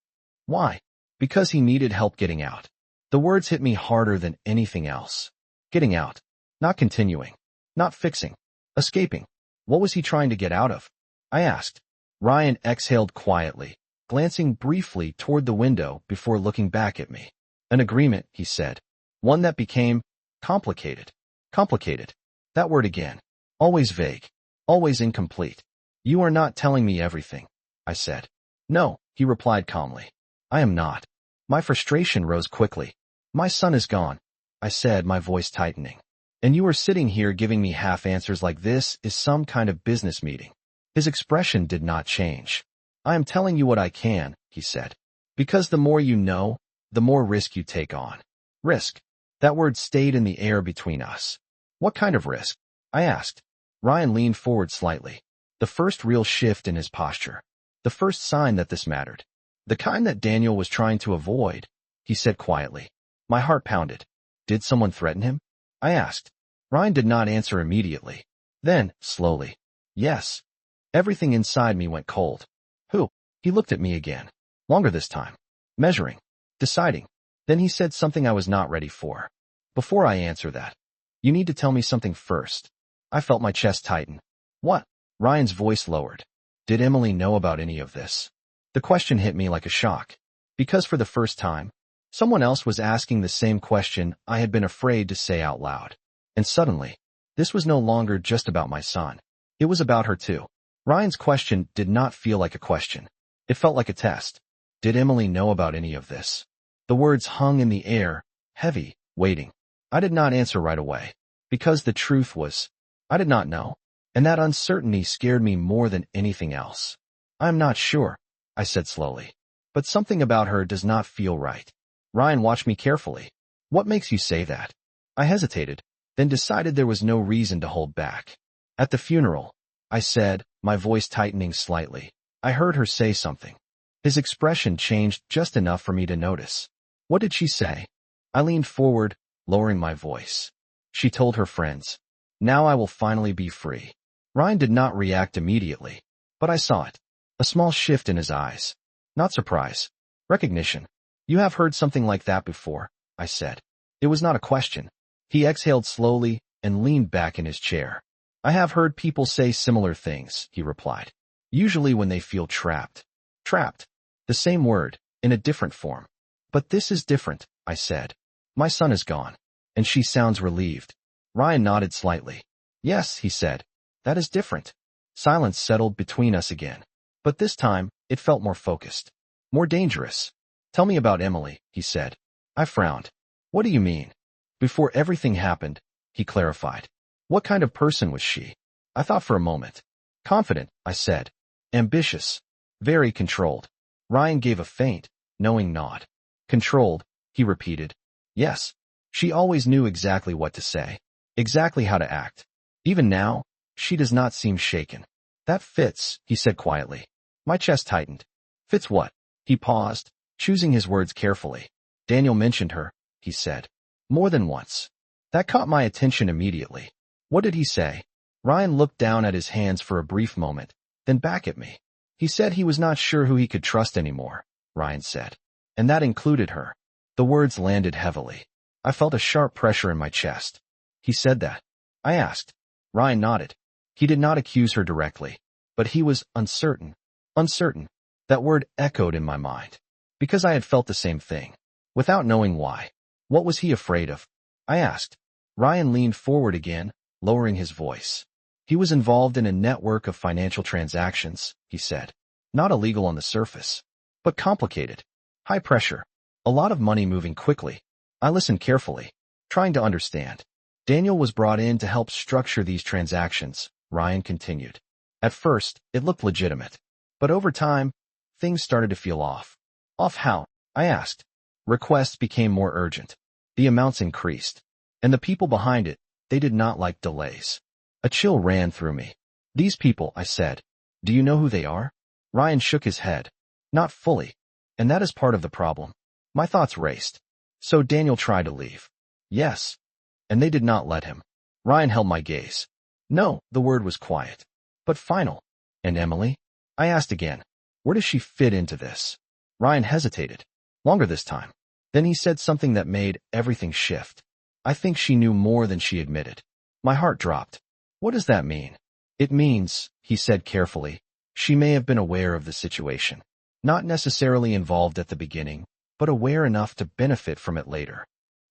Why? Because he needed help getting out. The words hit me harder than anything else. Getting out. Not continuing. Not fixing. Escaping. What was he trying to get out of? I asked. Ryan exhaled quietly, glancing briefly toward the window before looking back at me. An agreement, he said. One that became complicated. Complicated. That word again. Always vague. Always incomplete. You are not telling me everything, I said. No, he replied calmly. I am not. My frustration rose quickly. My son is gone, I said, my voice tightening. And you are sitting here giving me half answers like this is some kind of business meeting. His expression did not change. I am telling you what I can, he said. Because the more you know, the more risk you take on. Risk. That word stayed in the air between us. What kind of risk? I asked. Ryan leaned forward slightly. The first real shift in his posture. The first sign that this mattered. The kind that Daniel was trying to avoid, he said quietly. My heart pounded. Did someone threaten him? I asked. Ryan did not answer immediately. Then, slowly. Yes. Everything inside me went cold. Who? He looked at me again. Longer this time. Measuring. Deciding. Then he said something I was not ready for. Before I answer that, you need to tell me something first. I felt my chest tighten. What? Ryan's voice lowered. Did Emily know about any of this? The question hit me like a shock. Because for the first time, someone else was asking the same question I had been afraid to say out loud. And suddenly, this was no longer just about my son. It was about her too. Ryan's question did not feel like a question. It felt like a test. Did Emily know about any of this? The words hung in the air, heavy, waiting. I did not answer right away. Because the truth was, I did not know. And that uncertainty scared me more than anything else. I am not sure, I said slowly. But something about her does not feel right. Ryan watched me carefully. What makes you say that? I hesitated, then decided there was no reason to hold back. At the funeral, I said, my voice tightening slightly. I heard her say something. His expression changed just enough for me to notice. What did she say? I leaned forward, lowering my voice. She told her friends. Now I will finally be free. Ryan did not react immediately, but I saw it. A small shift in his eyes. Not surprise. Recognition. You have heard something like that before, I said. It was not a question. He exhaled slowly and leaned back in his chair. I have heard people say similar things, he replied. Usually when they feel trapped. Trapped. The same word, in a different form. But this is different, I said. My son is gone. And she sounds relieved. Ryan nodded slightly. Yes, he said. That is different. Silence settled between us again. But this time, it felt more focused. More dangerous. Tell me about Emily, he said. I frowned. What do you mean? Before everything happened, he clarified. What kind of person was she? I thought for a moment. Confident, I said. Ambitious. Very controlled. Ryan gave a faint, knowing nod. Controlled, he repeated. Yes. She always knew exactly what to say. Exactly how to act. Even now, she does not seem shaken. That fits, he said quietly. My chest tightened. Fits what? He paused, choosing his words carefully. Daniel mentioned her, he said. More than once. That caught my attention immediately. What did he say? Ryan looked down at his hands for a brief moment, then back at me. He said he was not sure who he could trust anymore, Ryan said. And that included her. The words landed heavily. I felt a sharp pressure in my chest. He said that. I asked. Ryan nodded. He did not accuse her directly, but he was uncertain. Uncertain. That word echoed in my mind. Because I had felt the same thing. Without knowing why. What was he afraid of? I asked. Ryan leaned forward again, lowering his voice. He was involved in a network of financial transactions, he said. Not illegal on the surface, but complicated. High pressure. A lot of money moving quickly. I listened carefully, trying to understand. Daniel was brought in to help structure these transactions, Ryan continued. At first, it looked legitimate. But over time, things started to feel off. Off how? I asked. Requests became more urgent. The amounts increased. And the people behind it, they did not like delays. A chill ran through me. These people, I said. Do you know who they are? Ryan shook his head. Not fully. And that is part of the problem. My thoughts raced. So Daniel tried to leave. Yes. And they did not let him. Ryan held my gaze. No, the word was quiet. But final. And Emily? I asked again. Where does she fit into this? Ryan hesitated. Longer this time. Then he said something that made everything shift. I think she knew more than she admitted. My heart dropped. What does that mean? It means, he said carefully, she may have been aware of the situation. Not necessarily involved at the beginning, but aware enough to benefit from it later.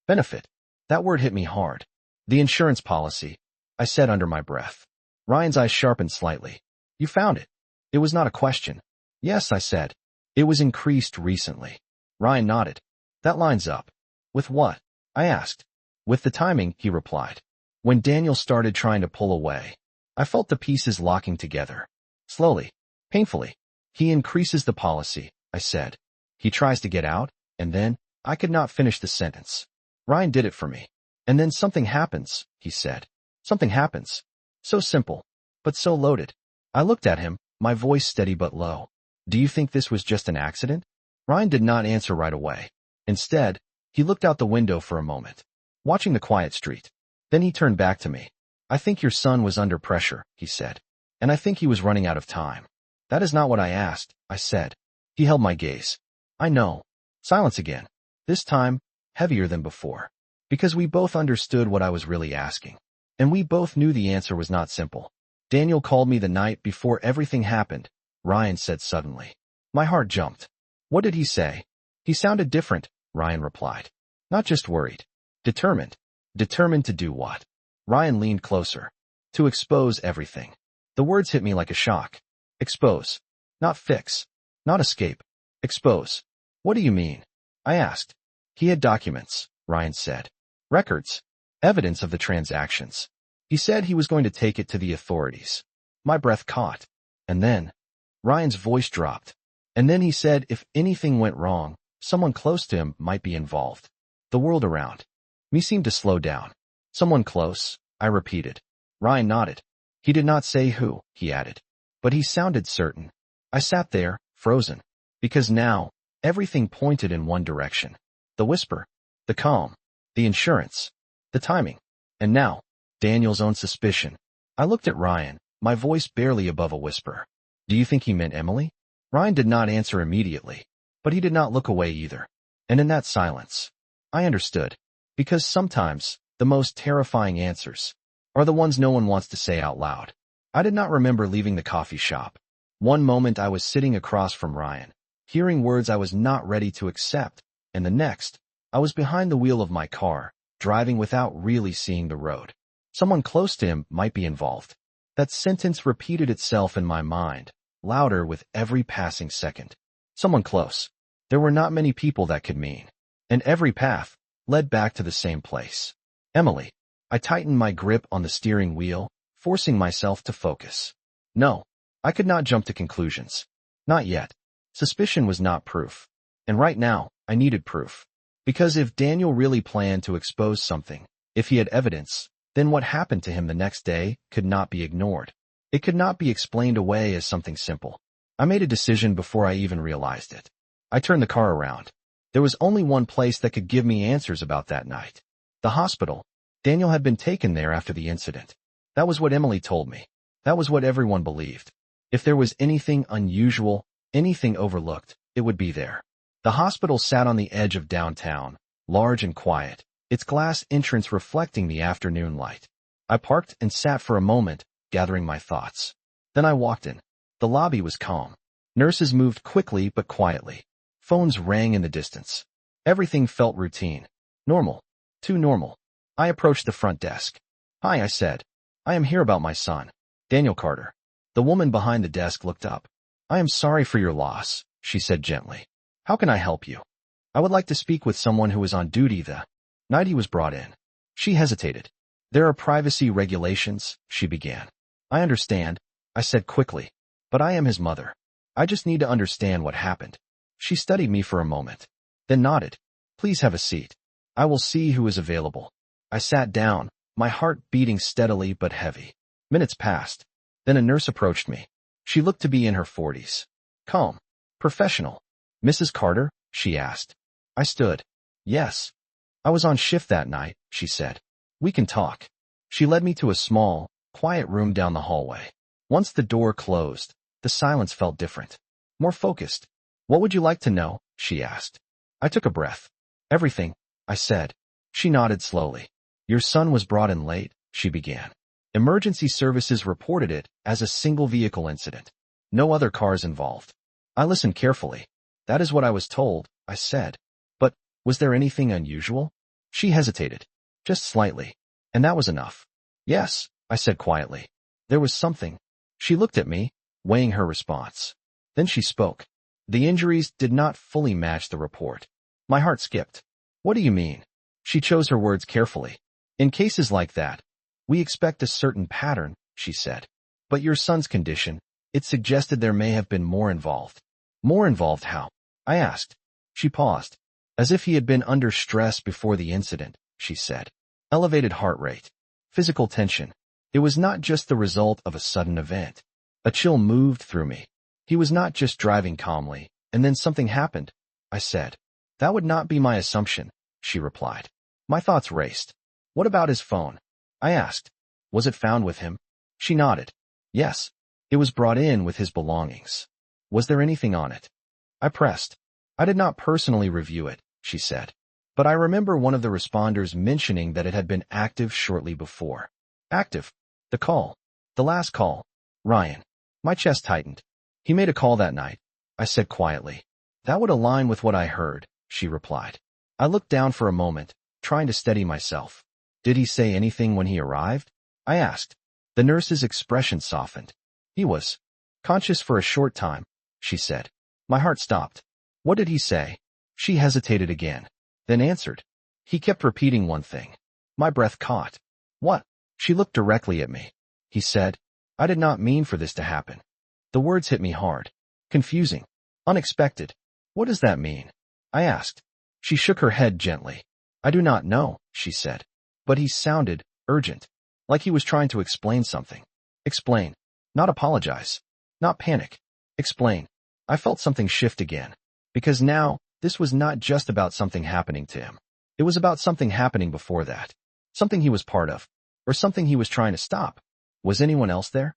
Benefit. That word hit me hard. The insurance policy, I said under my breath. Ryan's eyes sharpened slightly. You found it. It was not a question. Yes, I said. It was increased recently. Ryan nodded. That lines up. With what? I asked. With the timing, he replied. When Daniel started trying to pull away, I felt the pieces locking together. Slowly, painfully. He increases the policy, I said. He tries to get out, and then, I could not finish the sentence. Ryan did it for me. And then something happens, he said. Something happens. So simple, but so loaded. I looked at him, my voice steady but low. Do you think this was just an accident? Ryan did not answer right away. Instead, he looked out the window for a moment, watching the quiet street. Then he turned back to me. I think your son was under pressure, he said. And I think he was running out of time. That is not what I asked, I said. He held my gaze. I know. Silence again. This time, heavier than before. Because we both understood what I was really asking. And we both knew the answer was not simple. Daniel called me the night before everything happened, Ryan said suddenly. My heart jumped. What did he say? He sounded different, Ryan replied. Not just worried. Determined. Determined to do what? Ryan leaned closer. To expose everything. The words hit me like a shock. Expose. Not fix. Not escape. Expose. What do you mean? I asked. He had documents, Ryan said. Records. Evidence of the transactions. He said he was going to take it to the authorities. My breath caught. And then, Ryan's voice dropped. And then he said if anything went wrong, someone close to him might be involved. The world around me seemed to slow down. Someone close, I repeated. Ryan nodded. He did not say who, he added. But he sounded certain. I sat there, frozen. Because now, everything pointed in one direction. The whisper. The calm. The insurance. The timing. And now, Daniel's own suspicion. I looked at Ryan, my voice barely above a whisper. Do you think he meant Emily? Ryan did not answer immediately, but he did not look away either. And in that silence, I understood. Because sometimes, the most terrifying answers are the ones no one wants to say out loud. I did not remember leaving the coffee shop. One moment I was sitting across from Ryan, hearing words I was not ready to accept, and the next, I was behind the wheel of my car, driving without really seeing the road. Someone close to him might be involved. That sentence repeated itself in my mind, louder with every passing second. Someone close. There were not many people that could mean. And every path led back to the same place. Emily. I tightened my grip on the steering wheel, forcing myself to focus. No, I could not jump to conclusions. Not yet. Suspicion was not proof. And right now, I needed proof. Because if Daniel really planned to expose something, if he had evidence, then what happened to him the next day could not be ignored. It could not be explained away as something simple. I made a decision before I even realized it. I turned the car around. There was only one place that could give me answers about that night. The hospital. Daniel had been taken there after the incident. That was what Emily told me. That was what everyone believed. If there was anything unusual, anything overlooked, it would be there. The hospital sat on the edge of downtown, large and quiet, its glass entrance reflecting the afternoon light. I parked and sat for a moment, gathering my thoughts. Then I walked in. The lobby was calm. Nurses moved quickly but quietly. Phones rang in the distance. Everything felt routine. Normal. Too normal. I approached the front desk. Hi, I said. I am here about my son, Daniel Carter. The woman behind the desk looked up. I am sorry for your loss, she said gently. How can I help you? I would like to speak with someone who is on duty the night he was brought in. She hesitated. There are privacy regulations, she began. I understand, I said quickly. But I am his mother. I just need to understand what happened. She studied me for a moment, then nodded. Please have a seat. I will see who is available. I sat down, my heart beating steadily but heavy. Minutes passed. Then a nurse approached me. She looked to be in her 40s. Calm. Professional. Mrs. Carter? She asked. I stood. Yes. I was on shift that night, she said. We can talk. She led me to a small, quiet room down the hallway. Once the door closed, the silence felt different. More focused. What would you like to know? She asked. I took a breath. Everything, I said. She nodded slowly. Your son was brought in late, she began. Emergency services reported it as a single vehicle incident. No other cars involved. I listened carefully. That is what I was told, I said. But, was there anything unusual? She hesitated. Just slightly. And that was enough. Yes, I said quietly. There was something. She looked at me, weighing her response. Then she spoke. The injuries did not fully match the report. My heart skipped. What do you mean? She chose her words carefully. In cases like that, we expect a certain pattern, she said. But your son's condition, it suggested there may have been more involved. More involved how? I asked. She paused. As if he had been under stress before the incident, she said. Elevated heart rate. Physical tension. It was not just the result of a sudden event. A chill moved through me. He was not just driving calmly, and then something happened, I said. That would not be my assumption, she replied. My thoughts raced. What about his phone? I asked. Was it found with him? She nodded. Yes. It was brought in with his belongings. Was there anything on it? I pressed. I did not personally review it, she said. But I remember one of the responders mentioning that it had been active shortly before. Active. The call. The last call. Ryan. My chest tightened. He made a call that night, I said quietly. That would align with what I heard, she replied. I looked down for a moment, trying to steady myself. Did he say anything when he arrived? I asked. The nurse's expression softened. He was conscious for a short time, she said. My heart stopped. What did he say? She hesitated again, then answered. He kept repeating one thing. My breath caught. What? She looked directly at me. He said, I did not mean for this to happen. The words hit me hard. Confusing. Unexpected. What does that mean? I asked. She shook her head gently. I do not know, she said. But he sounded urgent, like he was trying to explain something. Explain. Not apologize. Not panic. Explain. I felt something shift again. Because now, this was not just about something happening to him. It was about something happening before that. Something he was part of. Or something he was trying to stop. Was anyone else there?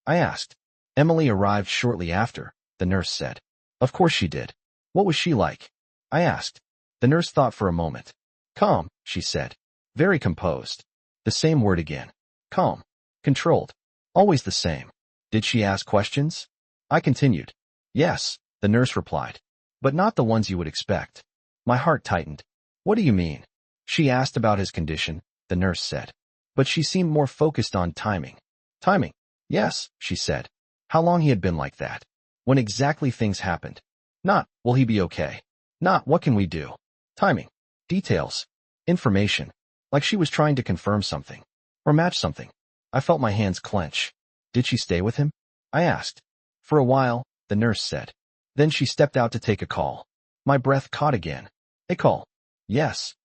I asked. Emily arrived shortly after, the nurse said. Of course she did. What was she like? I asked. The nurse thought for a moment. Calm, she said. Very composed. The same word again. Calm. Controlled. Always the same. Did she ask questions? I continued. Yes, the nurse replied. But not the ones you would expect. My heart tightened. What do you mean? She asked about his condition, the nurse said. But she seemed more focused on timing. Timing? Yes, she said. How long he had been like that. When exactly things happened. Not, will he be okay? Not, what can we do? Timing. Details. Information. Like she was trying to confirm something. Or match something. I felt my hands clench. Did she stay with him? I asked. For a while, the nurse said. Then she stepped out to take a call. My breath caught again. A call. Yes.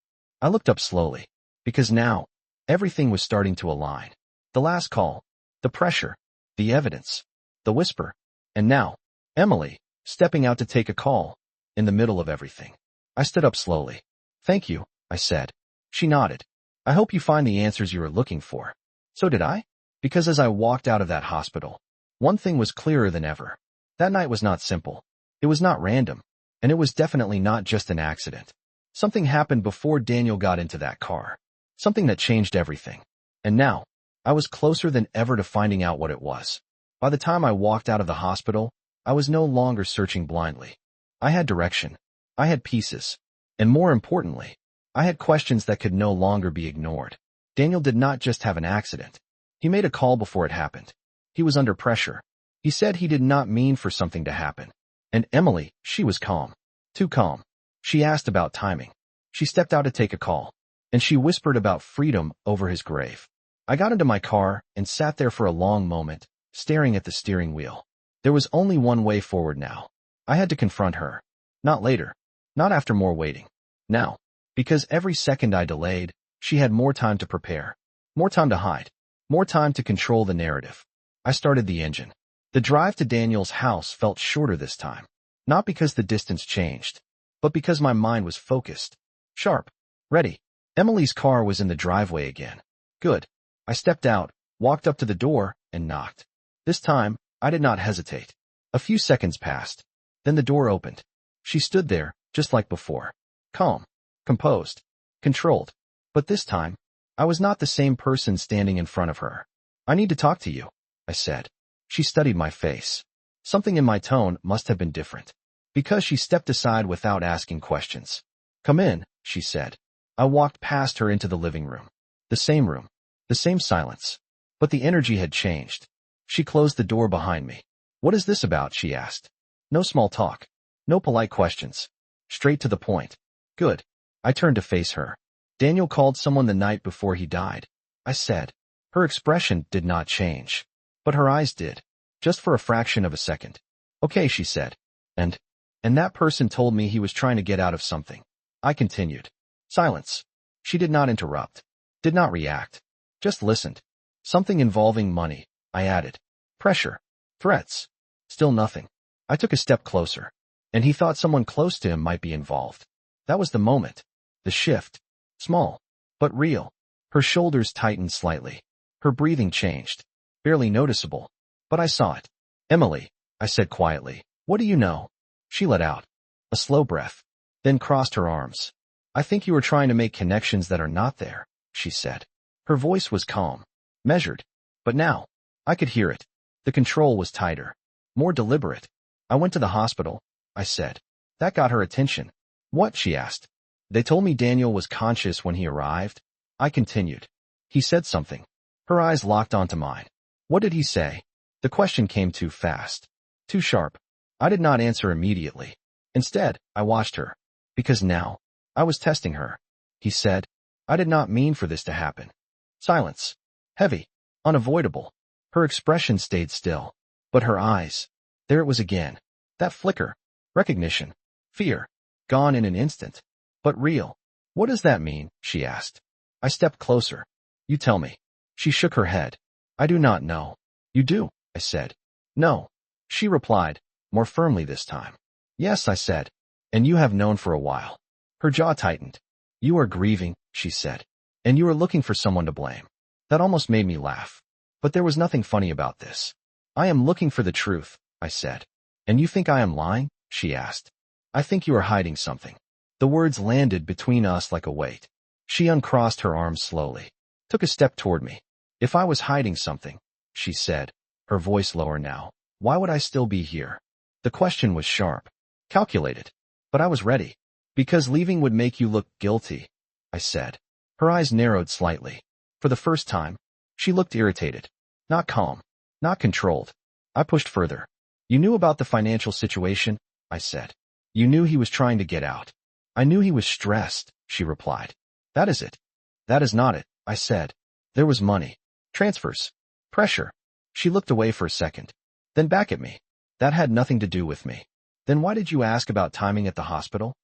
I looked up slowly. Because now, everything was starting to align. The last call. The pressure. The evidence. The whisper. And now, Emily, stepping out to take a call. In the middle of everything. I stood up slowly. Thank you, I said. She nodded. I hope you find the answers you are looking for. So did I? Because as I walked out of that hospital, one thing was clearer than ever. That night was not simple. It was not random. And it was definitely not just an accident. Something happened before Daniel got into that car. Something that changed everything. And now, I was closer than ever to finding out what it was. By the time I walked out of the hospital, I was no longer searching blindly. I had direction. I had pieces. And more importantly, I had questions that could no longer be ignored. Daniel did not just have an accident. He made a call before it happened. He was under pressure. He said he did not mean for something to happen. And Emily, she was calm. Too calm. She asked about timing. She stepped out to take a call. And she whispered about freedom over his grave. I got into my car and sat there for a long moment, staring at the steering wheel. There was only one way forward now. I had to confront her. Not later. Not after more waiting. Now. Because every second I delayed, she had more time to prepare. More time to hide. More time to control the narrative. I started the engine. The drive to Daniel's house felt shorter this time. Not because the distance changed, but because my mind was focused. Sharp. Ready. Emily's car was in the driveway again. Good. I stepped out, walked up to the door, and knocked. This time, I did not hesitate. A few seconds passed. Then the door opened. She stood there, just like before. Calm. Composed. Controlled. But this time, I was not the same person standing in front of her. I need to talk to you, I said. She studied my face. Something in my tone must have been different. Because she stepped aside without asking questions. Come in, she said. I walked past her into the living room. The same room. The same silence. But the energy had changed. She closed the door behind me. What is this about? She asked. No small talk. No polite questions. Straight to the point. Good. I turned to face her. Daniel called someone the night before he died, I said. Her expression did not change, but her eyes did, just for a fraction of a second. Okay, she said. And that person told me he was trying to get out of something. I continued. Silence. She did not interrupt, did not react, just listened. Something involving money, I added. Pressure. Threats. Still nothing. I took a step closer, and he thought someone close to him might be involved. That was the moment. The shift. Small, but real. Her shoulders tightened slightly. Her breathing changed. Barely noticeable, but I saw it. Emily, I said quietly, what do you know? She let out a slow breath, then crossed her arms. I think you are trying to make connections that are not there, she said. Her voice was calm, measured, but now, I could hear it. The control was tighter, more deliberate. I went to the hospital, I said. That got her attention. What? She asked. They told me Daniel was conscious when he arrived. I continued. He said something. Her eyes locked onto mine. What did he say? The question came too fast, too sharp. I did not answer immediately. Instead, I watched her, because now, I was testing her. He said, I did not mean for this to happen. Silence. Heavy. Unavoidable. Her expression stayed still. But her eyes. There it was again. That flicker. Recognition. Fear. Gone in an instant. But real. What does that mean? She asked. I stepped closer. You tell me. She shook her head. I do not know. You do, I said. No. She replied, more firmly this time. Yes, I said. And you have known for a while. Her jaw tightened. You are grieving, she said. And you are looking for someone to blame. That almost made me laugh. But there was nothing funny about this. I am looking for the truth, I said. And you think I am lying? She asked. I think you are hiding something. The words landed between us like a weight. She uncrossed her arms slowly, took a step toward me. If I was hiding something, she said, her voice lower now, why would I still be here? The question was sharp, calculated, but I was ready. Because leaving would make you look guilty, I said. Her eyes narrowed slightly. For the first time, she looked irritated, not calm, not controlled. I pushed further. You knew about the financial situation, I said. You knew he was trying to get out. I knew he was stressed, she replied. That is it. That is not it, I said. There was money, transfers, pressure. She looked away for a second, then back at me. That had nothing to do with me. Then why did you ask about timing at the hospital?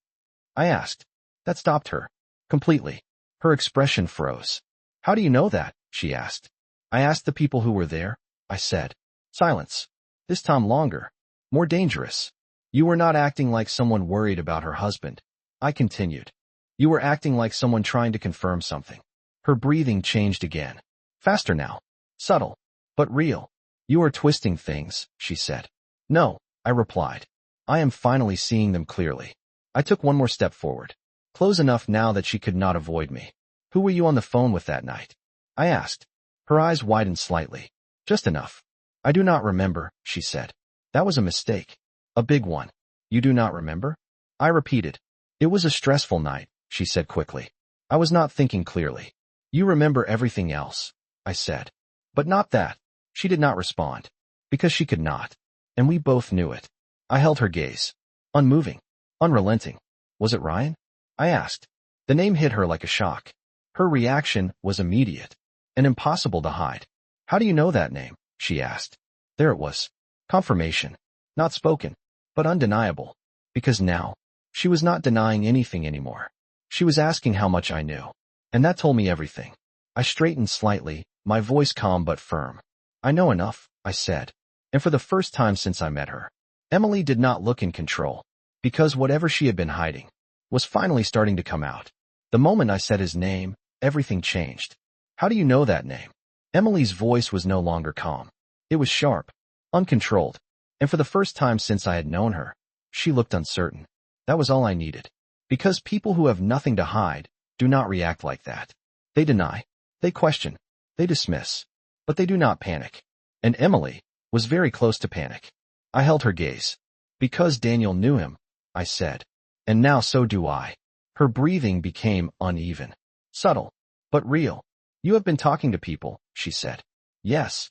I asked. That stopped her. Completely. Her expression froze. How do you know that? She asked. I asked the people who were there, I said. Silence. This time longer. More dangerous. You were not acting like someone worried about her husband. I continued. You were acting like someone trying to confirm something. Her breathing changed again. Faster now. Subtle. But real. You are twisting things, she said. No, I replied. I am finally seeing them clearly. I took one more step forward. Close enough now that she could not avoid me. Who were you on the phone with that night? I asked. Her eyes widened slightly. Just enough. I do not remember, she said. That was a mistake. A big one. You do not remember? I repeated. It was a stressful night, she said quickly. I was not thinking clearly. You remember everything else, I said. But not that. She did not respond. Because she could not. And we both knew it. I held her gaze. Unmoving. Unrelenting. Was it Ryan? I asked. The name hit her like a shock. Her reaction was immediate and impossible to hide. How do you know that name? She asked. There it was. Confirmation. Not spoken, but undeniable. Because now, she was not denying anything anymore. She was asking how much I knew. And that told me everything. I straightened slightly, my voice calm but firm. I know enough, I said. And for the first time since I met her, Emily did not look in control. Because whatever she had been hiding was finally starting to come out. The moment I said his name, everything changed. How do you know that name? Emily's voice was no longer calm. It was sharp, uncontrolled. And for the first time since I had known her, she looked uncertain. That was all I needed. Because people who have nothing to hide do not react like that. They deny, they question, they dismiss, but they do not panic. And Emily was very close to panic. I held her gaze. Because Daniel knew him, I said. And now so do I. Her breathing became uneven, subtle, but real. You have been talking to people, she said. Yes.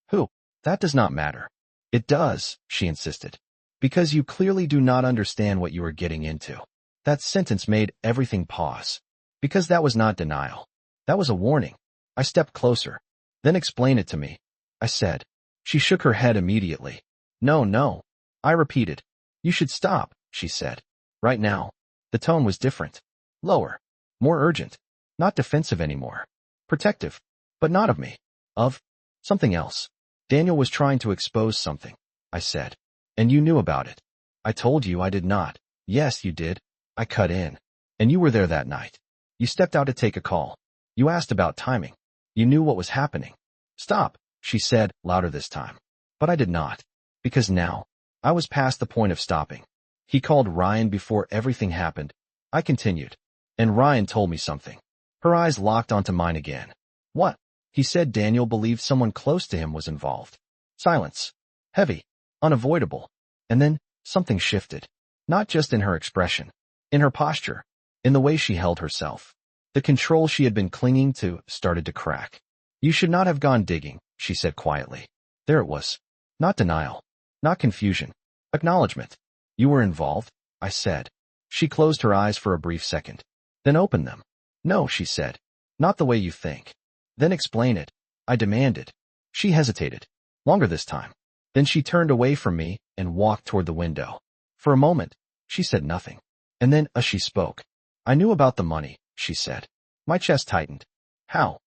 Who? That does not matter. It does, she insisted. Because you clearly do not understand what you are getting into. That sentence made everything pause. Because that was not denial. That was a warning. I stepped closer. Then explain it to me, I said. She shook her head immediately. No, no. I repeated. You should stop, she said. Right now. The tone was different. Lower. More urgent. Not defensive anymore. Protective. But not of me. Of something else. Daniel was trying to expose something, I said. And you knew about it. I told you I did not. Yes, you did. I cut in. And you were there that night. You stepped out to take a call. You asked about timing. You knew what was happening. Stop, she said, louder this time. But I did not. Because now, I was past the point of stopping. He called Ryan before everything happened. I continued. And Ryan told me something. Her eyes locked onto mine again. What? He said Daniel believed someone close to him was involved. Silence. Heavy. Unavoidable. And then, something shifted. Not just in her expression. In her posture. In the way she held herself. The control she had been clinging to started to crack. You should not have gone digging, she said quietly. There it was. Not denial. Not confusion. Acknowledgement. You were involved, I said. She closed her eyes for a brief second. Then opened them. No, she said. Not the way you think. Then explain it, I demanded. She hesitated. Longer this time. Then she turned away from me and walked toward the window. For a moment, she said nothing. And then, as she spoke, I knew about the money, she said. My chest tightened. How?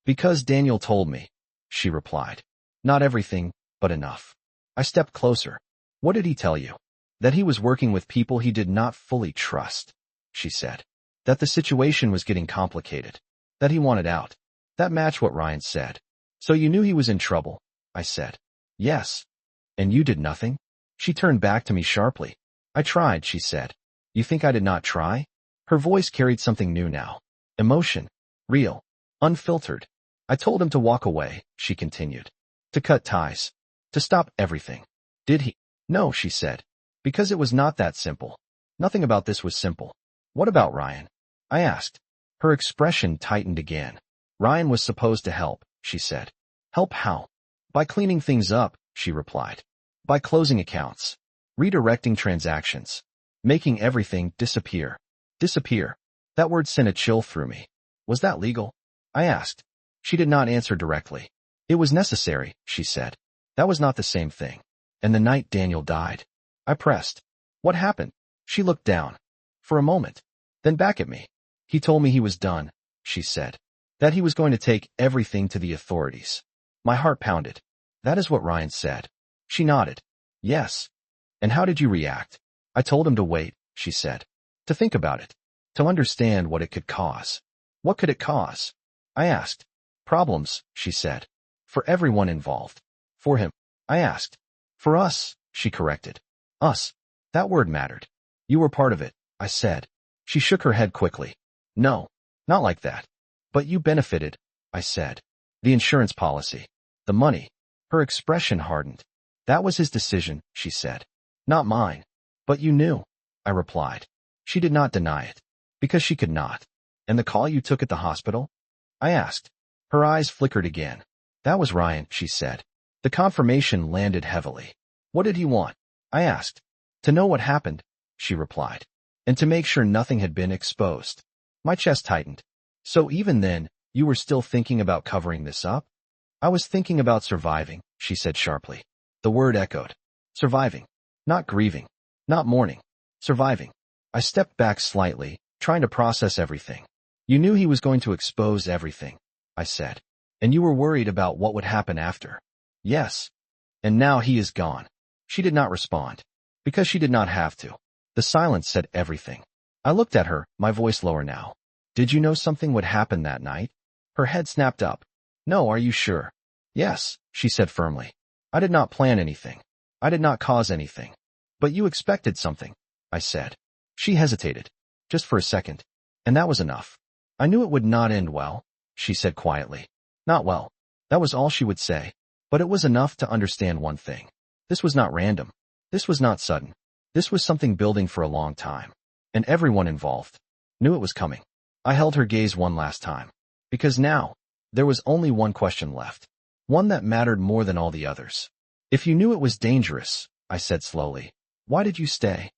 Because Daniel told me, she replied. Not everything, but enough. I stepped closer. What did he tell you? That he was working with people he did not fully trust, she said. That the situation was getting complicated. That he wanted out. That matched what Ryan said. So you knew he was in trouble, I said. Yes. And you did nothing? She turned back to me sharply. I tried, she said. You think I did not try? Her voice carried something new now. Emotion. Real. Unfiltered. I told him to walk away, she continued. To cut ties. To stop everything. Did he? No, she said. Because it was not that simple. Nothing about this was simple. What about Ryan? I asked. Her expression tightened again. Ryan was supposed to help, she said. Help how? By cleaning things up, she replied. By closing accounts. Redirecting transactions. Making everything disappear. Disappear. That word sent a chill through me. Was that legal? I asked. She did not answer directly. It was necessary, she said. That was not the same thing. And the night Daniel died. I pressed. What happened? She looked down. For a moment. Then back at me. He told me he was done, she said. That he was going to take everything to the authorities. My heart pounded. That is what Ryan said. She nodded. Yes. And how did you react? I told him to wait, she said. To think about it. To understand what it could cause. What could it cause? I asked. Problems, she said. For everyone involved. For him. I asked. For us, she corrected. Us. That word mattered. You were part of it, I said. She shook her head quickly. No, not like that. But you benefited, I said. The insurance policy. The money. Her expression hardened. That was his decision, she said. Not mine. But you knew, I replied. She did not deny it. Because she could not. And the call you took at the hospital? I asked. Her eyes flickered again. That was Ryan, she said. The confirmation landed heavily. What did he want? I asked. To know what happened, she replied. And to make sure nothing had been exposed. My chest tightened. So even then, you were still thinking about covering this up? I was thinking about surviving, she said sharply. The word echoed. Surviving. Not grieving. Not mourning. Surviving. I stepped back slightly, trying to process everything. You knew he was going to expose everything, I said. And you were worried about what would happen after. Yes. And now he is gone. She did not respond. Because she did not have to. The silence said everything. I looked at her, my voice lower now. Did you know something would happen that night? Her head snapped up. No, are you sure? Yes, she said firmly. I did not plan anything. I did not cause anything. But you expected something, I said. She hesitated. Just for a second. And that was enough. I knew it would not end well, she said quietly. Not well. That was all she would say. But it was enough to understand one thing. This was not random. This was not sudden. This was something building for a long time. And everyone involved knew it was coming. I held her gaze one last time. Because now, there was only one question left. One that mattered more than all the others. If you knew it was dangerous, I said slowly, why did you stay?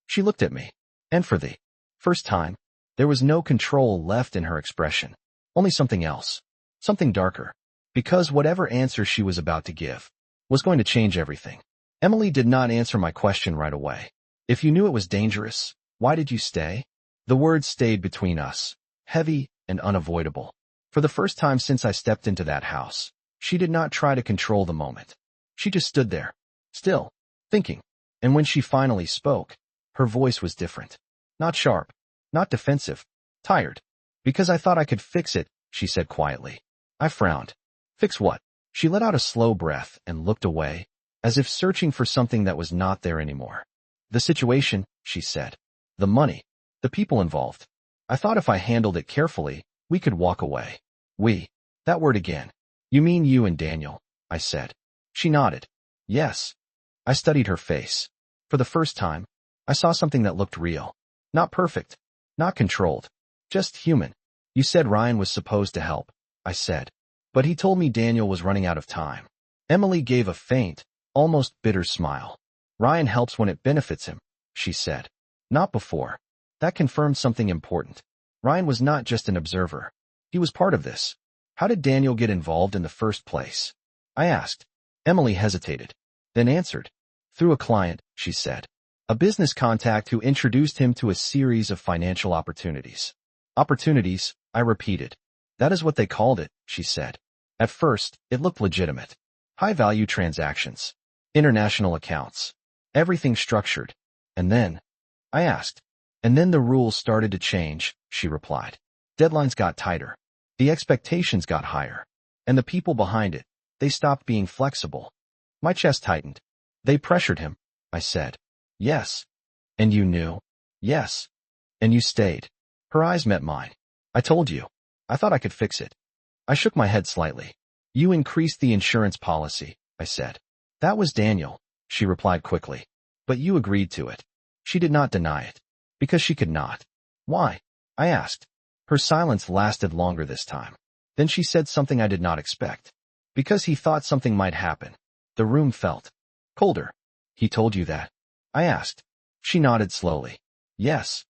She looked at me, and for the first time, there was no control left in her expression, only something else, something darker, because whatever answer she was about to give was going to change everything. Emily did not answer my question right away. If you knew it was dangerous, why did you stay? The words stayed between us, heavy and unavoidable. For the first time since I stepped into that house, she did not try to control the moment. She just stood there, still, thinking. And when she finally spoke, her voice was different. Not sharp, not defensive, tired. Because I thought I could fix it, she said quietly. I frowned. Fix what? She let out a slow breath and looked away, as if searching for something that was not there anymore. The situation, she said. The money. The people involved. I thought if I handled it carefully, we could walk away. We. That word again. You mean you and Daniel, I said. She nodded. Yes. I studied her face. For the first time, I saw something that looked real. Not perfect. Not controlled. Just human. You said Ryan was supposed to help, I said. But he told me Daniel was running out of time. Emily gave a faint, almost bitter smile. Ryan helps when it benefits him, she said. Not before. That confirmed something important. Ryan was not just an observer. He was part of this. How did Daniel get involved in the first place? I asked. Emily hesitated, then answered. Through a client, she said. A business contact who introduced him to a series of financial opportunities. Opportunities, I repeated. That is what they called it, she said. At first, it looked legitimate. High-value transactions. International accounts. Everything structured. And then, I asked. And then the rules started to change, she replied. Deadlines got tighter. The expectations got higher. And the people behind it, they stopped being flexible. My chest tightened. They pressured him, I said. Yes. And you knew? Yes. And you stayed. Her eyes met mine. I told you. I thought I could fix it. I shook my head slightly. You increased the insurance policy, I said. That was Daniel, she replied quickly. But you agreed to it. She did not deny it. Because she could not. Why? I asked. Her silence lasted longer this time. Then she said something I did not expect. Because he thought something might happen. The room felt colder. He told you that? I asked. She nodded slowly. Yes.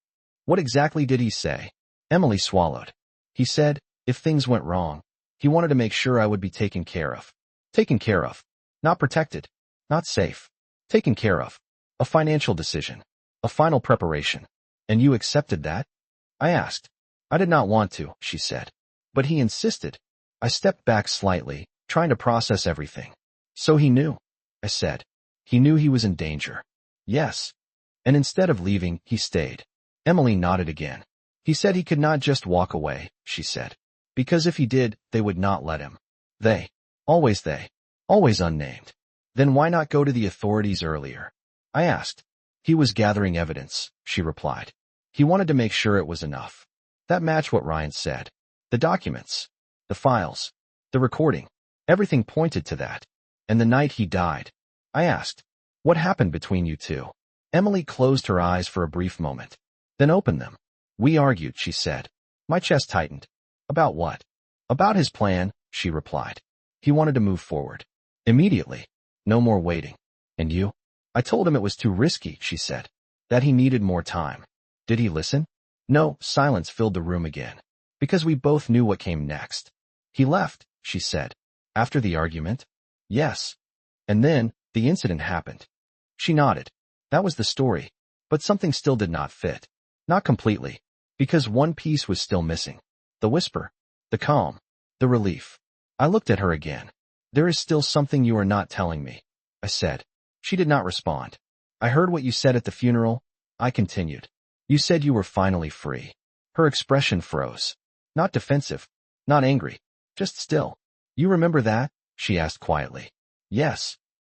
What exactly did he say? Emily swallowed. He said, if things went wrong, he wanted to make sure I would be taken care of. Taken care of. Not protected. Not safe. Taken care of. A financial decision. A final preparation. And you accepted that? I asked. I did not want to, she said. But he insisted. I stepped back slightly, trying to process everything. So he knew, I said. He knew he was in danger. Yes. And instead of leaving, he stayed. Emily nodded again. He said he could not just walk away, she said. Because if he did, they would not let him. They. Always unnamed. Then why not go to the authorities earlier? I asked. He was gathering evidence, she replied. He wanted to make sure it was enough. That matched what Ryan said. The documents. The files. The recording. Everything pointed to that. And the night he died. I asked. What happened between you two? Emily closed her eyes for a brief moment. Then opened them. We argued, she said. My chest tightened. About what? About his plan, she replied. He wanted to move forward. Immediately. No more waiting. And you? I told him it was too risky, she said. That he needed more time. Did he listen? No, silence filled the room again. Because we both knew what came next. He left, she said. After the argument? Yes. And then, the incident happened. She nodded. That was the story. But something still did not fit. Not completely. Because one piece was still missing. The whisper. The calm. The relief. I looked at her again. There is still something you are not telling me, I said. She did not respond. I heard what you said at the funeral, I continued. You said you were finally free. Her expression froze. Not defensive. Not angry. Just still. You remember that? She asked quietly. Yes.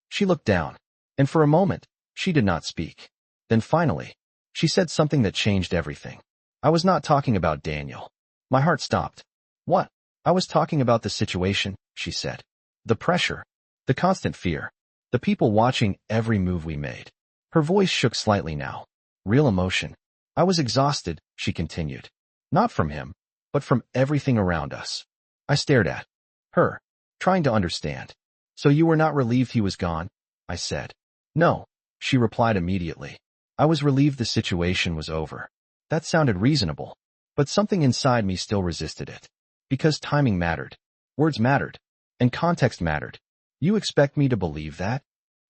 She looked down. And for a moment, she did not speak. Then finally, she said something that changed everything. I was not talking about Daniel. My heart stopped. What? I was talking about the situation, she said. The pressure. The constant fear. The people watching every move we made. Her voice shook slightly now. Real emotion. I was exhausted, she continued. Not from him, but from everything around us. I stared at her, trying to understand. So you were not relieved he was gone, I said. No, she replied immediately. I was relieved the situation was over. That sounded reasonable, but something inside me still resisted it. Because timing mattered, words mattered, and context mattered. You expect me to believe that?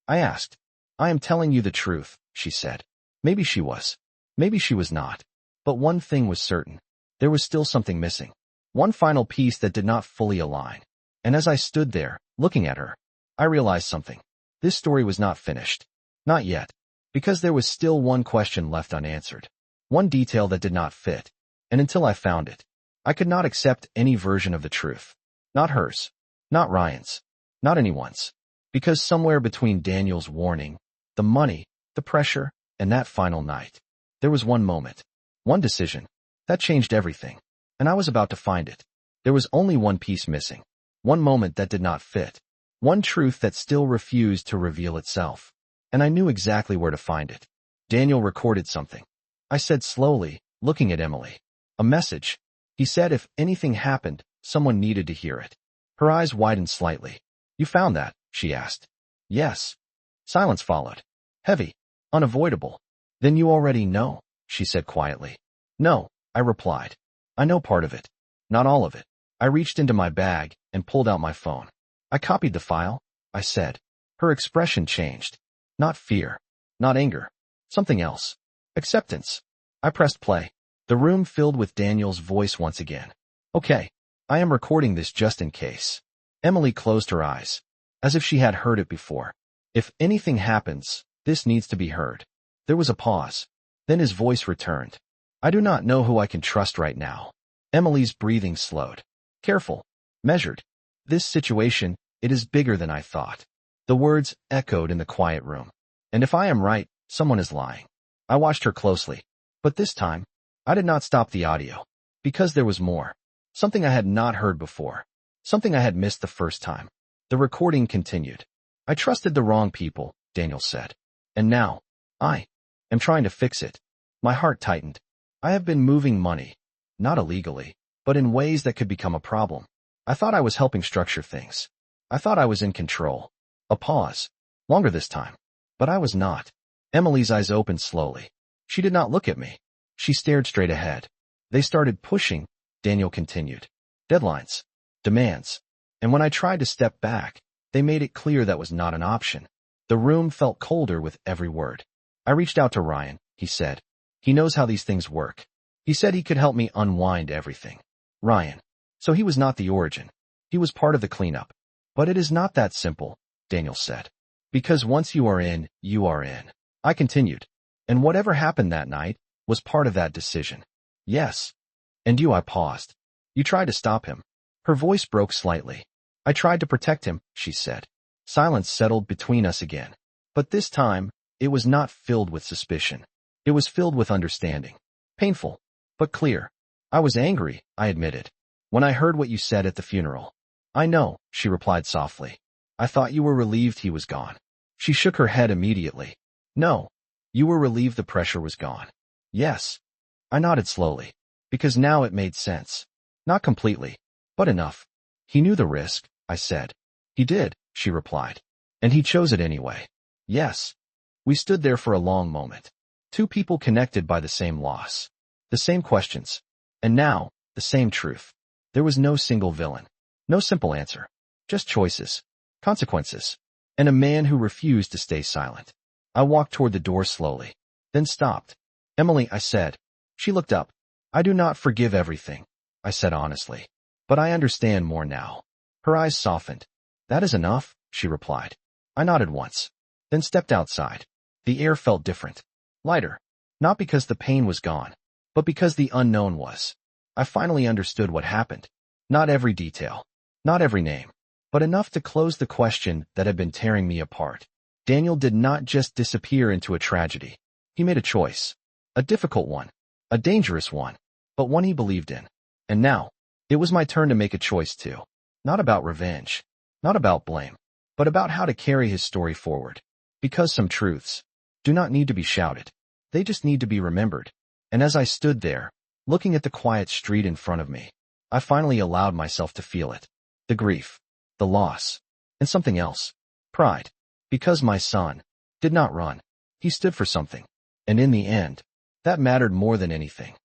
I asked. I am telling you the truth, she said. Maybe she was. Maybe she was not. But one thing was certain. There was still something missing. One final piece that did not fully align. And as I stood there, looking at her, I realized something. This story was not finished. Not yet. Because there was still one question left unanswered. One detail that did not fit. And until I found it, I could not accept any version of the truth. Not hers. Not Ryan's. Not anyone's. Because somewhere between Daniel's warning, the money, the pressure, and that final night, there was one moment. One decision. That changed everything. And I was about to find it. There was only one piece missing. One moment that did not fit. One truth that still refused to reveal itself. And I knew exactly where to find it. Daniel recorded something. I said slowly, looking at Emily. A message. He said if anything happened, someone needed to hear it. Her eyes widened slightly. You found that? She asked. Yes. Silence followed. Heavy. Unavoidable. Then you already know, she said quietly. No, I replied. I know part of it. Not all of it. I reached into my bag and pulled out my phone. I copied the file, I said. Her expression changed. Not fear. Not anger. Something else. Acceptance. I pressed play. The room filled with Daniel's voice once again. Okay. I am recording this just in case. Emily closed her eyes, as if she had heard it before. If anything happens, this needs to be heard. There was a pause. Then his voice returned. I do not know who I can trust right now. Emily's breathing slowed. Careful. Measured. This situation, it is bigger than I thought. The words echoed in the quiet room. And if I am right, someone is lying. I watched her closely. But this time, I did not stop the audio. Because there was more. Something I had not heard before. Something I had missed the first time. The recording continued. I trusted the wrong people, Daniel said. And now, I am trying to fix it. My heart tightened. I have been moving money. Not illegally, but in ways that could become a problem. I thought I was helping structure things. I thought I was in control. A pause. Longer this time. But I was not. Emily's eyes opened slowly. She did not look at me. She stared straight ahead. They started pushing, Daniel continued. Deadlines. Demands. And when I tried to step back, they made it clear that was not an option. The room felt colder with every word. I reached out to Ryan, he said. He knows how these things work. He said he could help me unwind everything. Ryan. So he was not the origin. He was part of the cleanup. But it is not that simple, Daniel said. Because once you are in, you are in. I continued. And whatever happened that night was part of that decision. Yes. And you, I paused. You tried to stop him. Her voice broke slightly. I tried to protect him, she said. Silence settled between us again. But this time, it was not filled with suspicion. It was filled with understanding. Painful, but clear. I was angry, I admitted. When I heard what you said at the funeral. I know, she replied softly. I thought you were relieved he was gone. She shook her head immediately. No. You were relieved the pressure was gone. Yes. I nodded slowly. Because now it made sense. Not completely, but enough. He knew the risk, I said. He did, she replied. And he chose it anyway. Yes. We stood there for a long moment. Two people connected by the same loss. The same questions. And now, the same truth. There was no single villain. No simple answer. Just choices. Consequences. And a man who refused to stay silent. I walked toward the door slowly. Then stopped. Emily, I said. She looked up. I do not forgive everything, I said honestly. But I understand more now. Her eyes softened. That is enough, she replied. I nodded once. Then stepped outside. The air felt different. Lighter. Not because the pain was gone, but because the unknown was. I finally understood what happened. Not every detail. Not every name. But enough to close the question that had been tearing me apart. Daniel did not just disappear into a tragedy. He made a choice. A difficult one. A dangerous one. But one he believed in. And now, it was my turn to make a choice too. Not about revenge. Not about blame. But about how to carry his story forward. Because some truths do not need to be shouted. They just need to be remembered. And as I stood there, looking at the quiet street in front of me, I finally allowed myself to feel it. The grief. The loss. And something else. Pride. Because my son did not run. He stood for something. And in the end, that mattered more than anything.